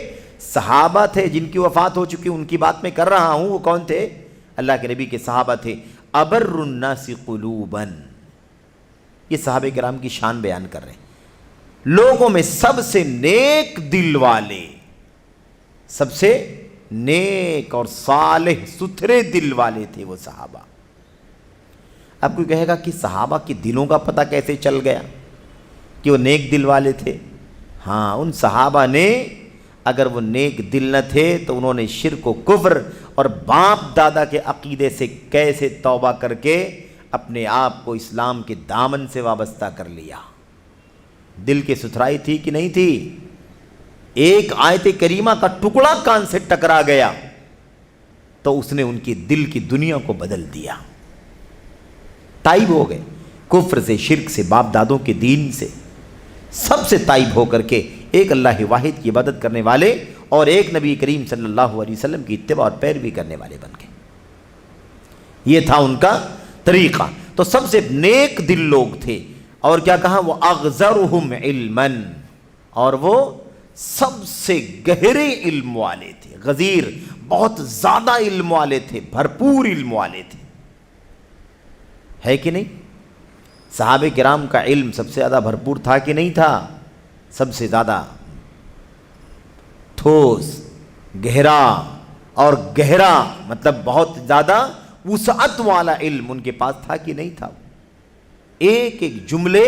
Speaker 2: صحابہ تھے جن کی وفات ہو چکی، ان کی بات میں کر رہا ہوں۔ وہ کون تھے؟ اللہ کے نبی کے صحابہ تھے۔ ابر الناس قلوبا، یہ صحابہ کرام کی شان بیان کر رہے ہیں۔ لوگوں میں سب سے نیک دل والے، سب سے نیک اور صالح ستھرے دل والے تھے وہ صحابہ۔ اب کوئی کہے گا کہ صحابہ کے دلوں کا پتہ کیسے چل گیا کہ وہ نیک دل والے تھے؟ ہاں، ان صحابہ نے، اگر وہ نیک دل نہ تھے تو انہوں نے شرک و کفر اور باپ دادا کے عقیدے سے کیسے توبہ کر کے اپنے آپ کو اسلام کے دامن سے وابستہ کر لیا۔ دل کی ستھرائی تھی کہ نہیں تھی؟ ایک آیت کریمہ کا ٹکڑا کان سے ٹکرا گیا تو اس نے ان کی دل کی دنیا کو بدل دیا، تائب ہو گئے کفر سے، شرک سے، باپ دادوں کے دین سے، سب سے تائب ہو کر کے ایک اللہ واحد کی عبادت کرنے والے اور ایک نبی کریم صلی اللہ علیہ وسلم کی اتباع اور پیروی کرنے والے بن گئے۔ یہ تھا ان کا طریقہ۔ تو سب سے نیک دل لوگ تھے، اور کیا کہا؟ وہ اغزرہم علما، اور وہ سب سے گہرے علم والے تھے۔ غزیر، بہت زیادہ علم والے تھے، بھرپور علم والے تھے، ہے کہ نہیں؟ صحابہ کرام کا علم سب سے زیادہ بھرپور تھا کہ نہیں تھا؟ سب سے زیادہ ٹھوس، گہرا، اور گہرا مطلب بہت زیادہ وسعت والا علم ان کے پاس تھا کہ نہیں تھا؟ ایک ایک جملے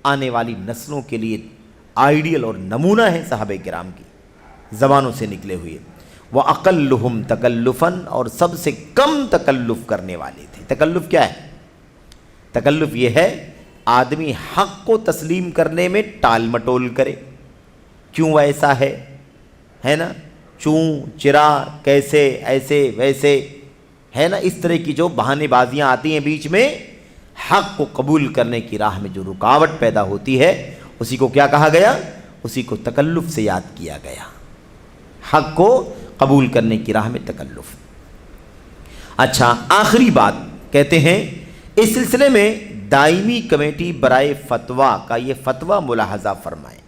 Speaker 2: آنے والی نسلوں کے لیے آئیڈیل اور نمونہ ہیں صحابہ کرام کی زبانوں سے نکلے ہوئے۔ وَأَقَلُّهُمْ تَكَلُّفًا، اور سب سے کم تکلف کرنے والے تھے۔ تکلف کیا ہے؟ تکلف یہ ہے آدمی حق کو تسلیم کرنے میں ٹال مٹول کرے، کیوں ایسا ہے نا، چوں چرا، کیسے، ایسے ویسے، ہے نا، اس طرح کی جو بہانے بازیاں آتی ہیں بیچ میں، حق کو قبول کرنے کی راہ میں جو رکاوٹ پیدا ہوتی ہے اسی کو کیا کہا گیا؟ اسی کو تکلف سے یاد کیا گیا، حق کو قبول کرنے کی راہ میں تکلف۔ اچھا، آخری بات کہتے ہیں اس سلسلے میں دائمی کمیٹی برائے فتویٰ کا یہ فتویٰ ملاحظہ فرمائیں۔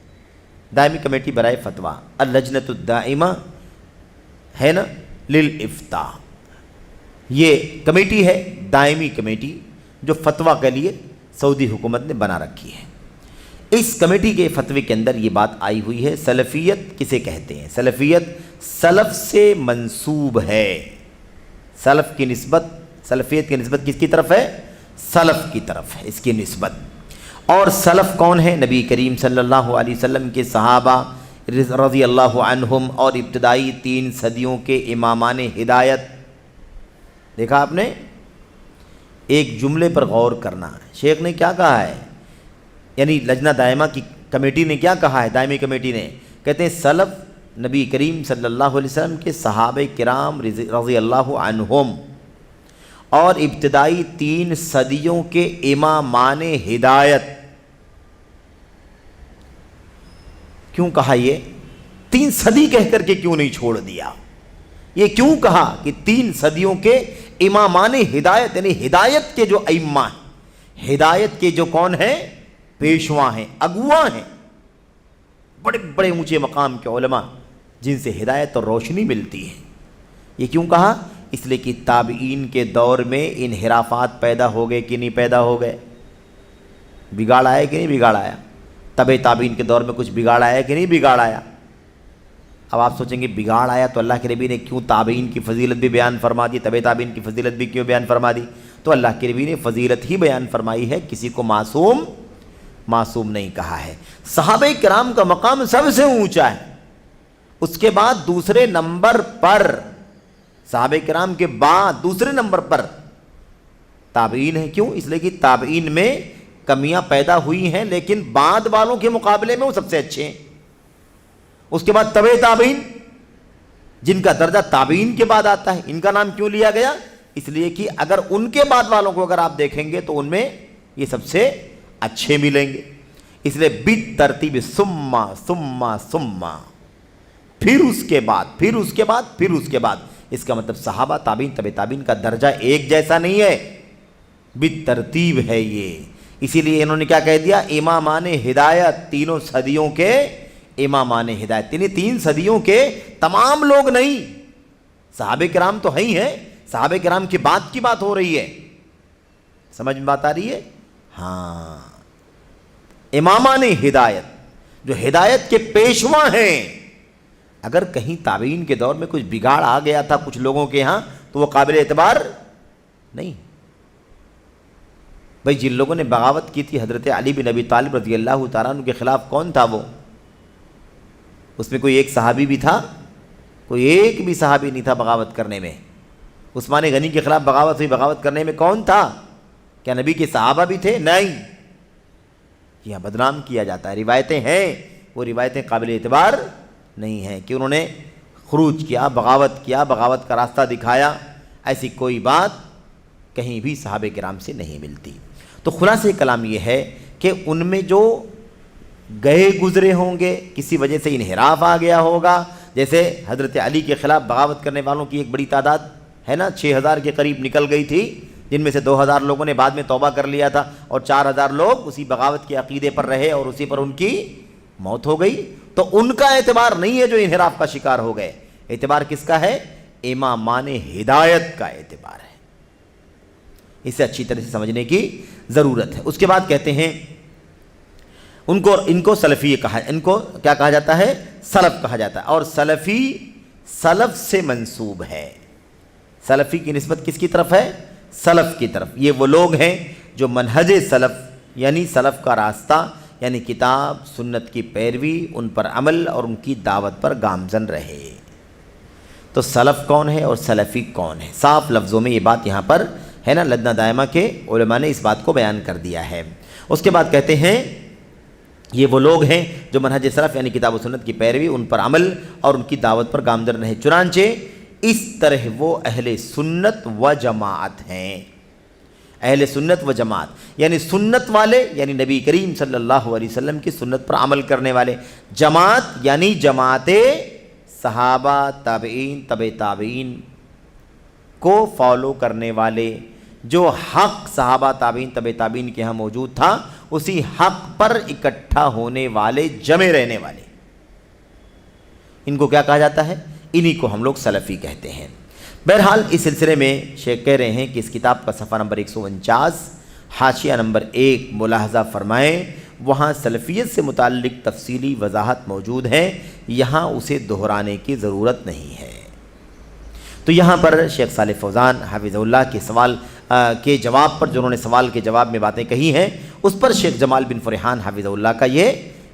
Speaker 2: دائمی کمیٹی برائے فتویٰ، اللجنۃ الدائمہ ہے نا للافتاء، یہ کمیٹی ہے، دائمی کمیٹی جو فتویٰ کے لیے سعودی حکومت نے بنا رکھی ہے۔ اس کمیٹی کے فتوے کے اندر یہ بات آئی ہوئی ہے، سلفیت کسے کہتے ہیں؟ سلفیت سلف سے منسوب ہے، سلف کی نسبت، سلفیت کی نسبت کس کی طرف ہے؟ سلف کی طرف ہے اس کی نسبت۔ اور سلف کون ہے؟ نبی کریم صلی اللہ علیہ وسلم کے صحابہ رضی اللہ عنہم اور ابتدائی 3 صدیوں کے امامان ہدایت۔ دیکھا آپ نے؟ ایک جملے پر غور کرنا، شیخ نے کیا کہا ہے، یعنی لجنہ دائمہ کی کمیٹی نے کیا کہا ہے؟ دائمی کمیٹی نے کہتے ہیں سلف نبی کریم صلی اللہ علیہ وسلم کے صحابہ کرام رضی اللہ عنہم اور ابتدائی 3 صدیوں کے امامان ہدایت، کیوں کہا یہ 3 صدی کہہ کر کے کیوں نہیں چھوڑ دیا؟ یہ کیوں کہا کہ 3 صدیوں کے امامان ہدایت، یعنی ہدایت کے جو ائمہ ہیں، ہدایت کے جو کون ہیں؟ پیشوا ہیں، اگواں ہیں، بڑے بڑے اونچے مقام کے علماء جن سے ہدایت اور روشنی ملتی ہے۔ یہ کیوں کہا؟ اس لیے کہ تابعین کے دور میں انحرافات پیدا ہو گئے کہ نہیں پیدا ہو گئے؟ بگاڑ آیا کہ نہیں بگاڑ آیا؟ تبع تابعین کے دور میں کچھ بگاڑ آیا کہ نہیں بگاڑ آیا؟ اب آپ سوچیں گے بگاڑ آیا تو اللہ کے نبی نے کیوں تابعین کی فضیلت بھی بیان فرما دی، تبع تابعین کی فضیلت بھی کیوں بیان فرما دی؟ تو اللہ کے نبی نے فضیلت ہی بیان فرمائی ہے، کسی کو معصوم نہیں کہا ہے۔ صحابہ کرام کا مقام سب سے اونچا ہے، اس کے بعد دوسرے نمبر پر، صحابہ کرام کے بعد دوسرے نمبر پر تابعین ہیں۔ کیوں؟ اس لیے کہ تابعین میں کمیاں پیدا ہوئی ہیں لیکن بعد والوں کے مقابلے میں وہ سب سے اچھے ہیں۔ اس کے بعد تبع تابعین، جن کا درجہ تابعین کے بعد آتا ہے، ان کا نام کیوں لیا گیا؟ اس لیے کہ اگر ان کے بعد والوں کو اگر آپ دیکھیں گے تو ان میں یہ سب سے اچھے ملیں گے۔ اس لیے بالترتیب ثم پھر اس کے بعد، اس کا مطلب صحابہ تابعین تبع تابعین کا درجہ ایک جیسا نہیں ہے، بالترتیب ہے یہ۔ اسی لیے انہوں نے کیا کہہ دیا؟ امامان ہدایت، 3 صدیوں کے امامان ہدایت، یعنی 3 صدیوں کے تمام لوگ نہیں، صحابہ کرام تو ہی ہیں، صحابہ کرام کی بات ہو رہی ہے، سمجھ میں بات آ رہی ہے؟ ہاں، امامان ہدایت جو ہدایت کے پیشوا ہیں۔ اگر کہیں تابعین کے دور میں کچھ بگاڑ آ گیا تھا کچھ لوگوں کے ہاں تو وہ قابل اعتبار نہیں۔ بھئی جن لوگوں نے بغاوت کی تھی حضرت علی بن ابی طالب رضی اللہ تعالیٰ عنہ کے خلاف، کون تھا وہ؟ اس میں کوئی ایک صحابی بھی تھا؟ کوئی ایک بھی صحابی نہیں تھا بغاوت کرنے میں۔ عثمان غنی کے خلاف بغاوت ہوئی، بغاوت کرنے میں کون تھا؟ کیا نبی کے صحابہ بھی تھے؟ نہیں، یہاں بدنام کیا جاتا ہے، روایتیں ہیں، وہ روایتیں قابل اعتبار نہیں ہیں کہ انہوں نے خروج کیا، بغاوت کا راستہ دکھایا، ایسی کوئی بات کہیں بھی صحابہ کرام سے نہیں ملتی۔ تو خلاصہ کلام یہ ہے کہ ان میں جو گئے گزرے ہوں گے، کسی وجہ سے انحراف آ گیا ہوگا، جیسے حضرت علی کے خلاف بغاوت کرنے والوں کی ایک بڑی تعداد ہے نا، 6000 کے قریب نکل گئی تھی، جن میں سے 2000 لوگوں نے بعد میں توبہ کر لیا تھا اور 4000 لوگ اسی بغاوت کے عقیدے پر رہے اور اسی پر ان کی موت ہو گئی۔ تو ان کا اعتبار نہیں ہے جو انحراف کا شکار ہو گئے، اعتبار کس کا ہے؟ امامان ہدایت کا اعتبار ہے۔ اسے اچھی طرح سے سمجھنے کی ضرورت ہے۔ اس کے بعد کہتے ہیں ان کو سلفی کہا، ان کو کیا کہا جاتا ہے؟ سلف کہا جاتا ہے، اور سلفی سلف سے منسوب ہے۔ سلفی کی نسبت کس کی طرف ہے؟ سلف کی طرف۔ یہ وہ لوگ ہیں جو منہج سلف یعنی سلف کا راستہ، یعنی کتاب سنت کی پیروی، ان پر عمل اور ان کی دعوت پر گامزن رہے۔ تو سلف کون ہے اور سلفی کون ہے؟ صاف لفظوں میں یہ بات یہاں پر ہے نا، لجنہ دائمہ کے علماء نے اس بات کو بیان کر دیا ہے۔ اس کے بعد کہتے ہیں یہ وہ لوگ ہیں جو منہج سلف یعنی کتاب و سنت کی پیروی، ان پر عمل اور ان کی دعوت پر گامزن رہے۔ چنانچہ اس طرح وہ اہل سنت و جماعت ہیں۔ اہل سنت و جماعت یعنی سنت والے، یعنی نبی کریم صلی اللہ علیہ وسلم کی سنت پر عمل کرنے والے۔ جماعت یعنی جماعت صحابہ، تابعین، تبع تابعین کو فالو کرنے والے، جو حق صحابہ، تابعین، تبع تابعین کے ہاں موجود تھا، اسی حق پر اکٹھا ہونے والے، جمع رہنے والے، ان کو کیا کہا جاتا ہے؟ انہی کو ہم لوگ سلفی کہتے ہیں۔ بہرحال اس سلسلے میں شیخ کہہ رہے ہیں کہ اس کتاب کا صفحہ نمبر 149 حاشیہ نمبر 1 ملاحظہ فرمائیں، وہاں سلفیت سے متعلق تفصیلی وضاحت موجود ہے، یہاں اسے دہرانے کی ضرورت نہیں ہے۔ تو یہاں پر شیخ صالح فوزان حفظہ اللہ کے سوال کے جواب پر، جو انہوں نے سوال کے جواب میں باتیں کہی ہیں، اس پر شیخ جمال بن فرحان حفظہ اللہ کا یہ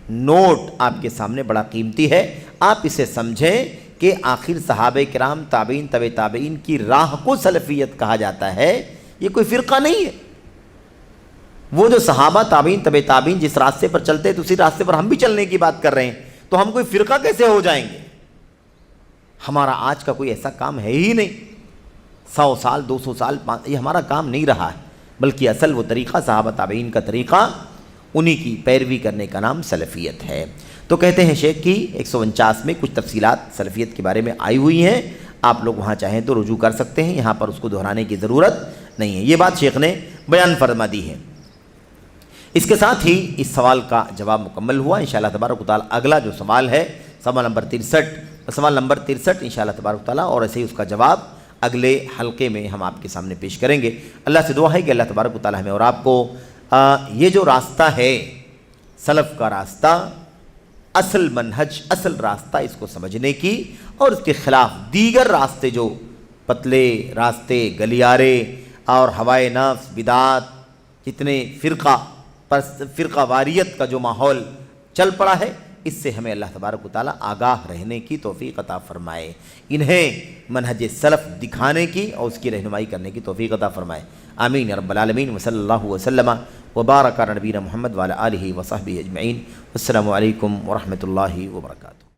Speaker 2: نوٹ آپ کے سامنے بڑا قیمتی ہے۔ آپ اسے سمجھیں کہ آخر صحابہ کرام، تابعین، تبع تابعین کی راہ کو سلفیت کہا جاتا ہے، یہ کوئی فرقہ نہیں ہے۔ وہ جو صحابہ، تابعین، تبع تابعین جس راستے پر چلتے تو اسی راستے پر ہم بھی چلنے کی بات کر رہے ہیں، تو ہم کوئی فرقہ کیسے ہو جائیں گے؟ ہمارا آج کا کوئی ایسا کام ہے ہی نہیں، 100 سال 200 سال یہ ہمارا کام نہیں رہا ہے، بلکہ اصل وہ طریقہ صحابہ تابعین کا طریقہ، انہی کی پیروی کرنے کا نام سلفیت ہے۔ تو کہتے ہیں شیخ کی 149 میں کچھ تفصیلات سلفیت کے بارے میں آئی ہوئی ہیں، آپ لوگ وہاں چاہیں تو رجوع کر سکتے ہیں، یہاں پر اس کو دہرانے کی ضرورت نہیں ہے۔ یہ بات شیخ نے بیان فرما دی ہے۔ اس کے ساتھ ہی اس سوال کا جواب مکمل ہوا۔ انشاءاللہ تبارک و تعالیٰ اگلا جو سوال ہے سوال نمبر 63 انشاءاللہ تبارک و تعالیٰ، اور ایسے ہی اس کا جواب اگلے حلقے میں ہم آپ کے سامنے پیش کریں گے۔ اللہ سے دعا ہے کہ اللہ تبارک و تعالیٰ ہمیں اور آپ کو یہ جو راستہ ہے سلف کا راستہ، اصل منہج، اصل راستہ، اس کو سمجھنے کی اور اس کے خلاف دیگر راستے جو پتلے راستے، گلیارے اور ہوائے نفس، بدعات، جتنے فرقہ واریت کا جو ماحول چل پڑا ہے، اس سے ہمیں اللہ تبارک و تعالیٰ آگاہ رہنے کی توفیق عطا فرمائے، انہیں منہج سلف دکھانے کی اور اس کی رہنمائی کرنے کی توفیق عطا فرمائے۔ آمین یا رب العالمین۔ وصلی اللہ وسلم وبارک علی نبینا محمد وعلی آلہ وصحبہ اجمعین۔ السلام علیکم ورحمۃ اللہ وبرکاتہ۔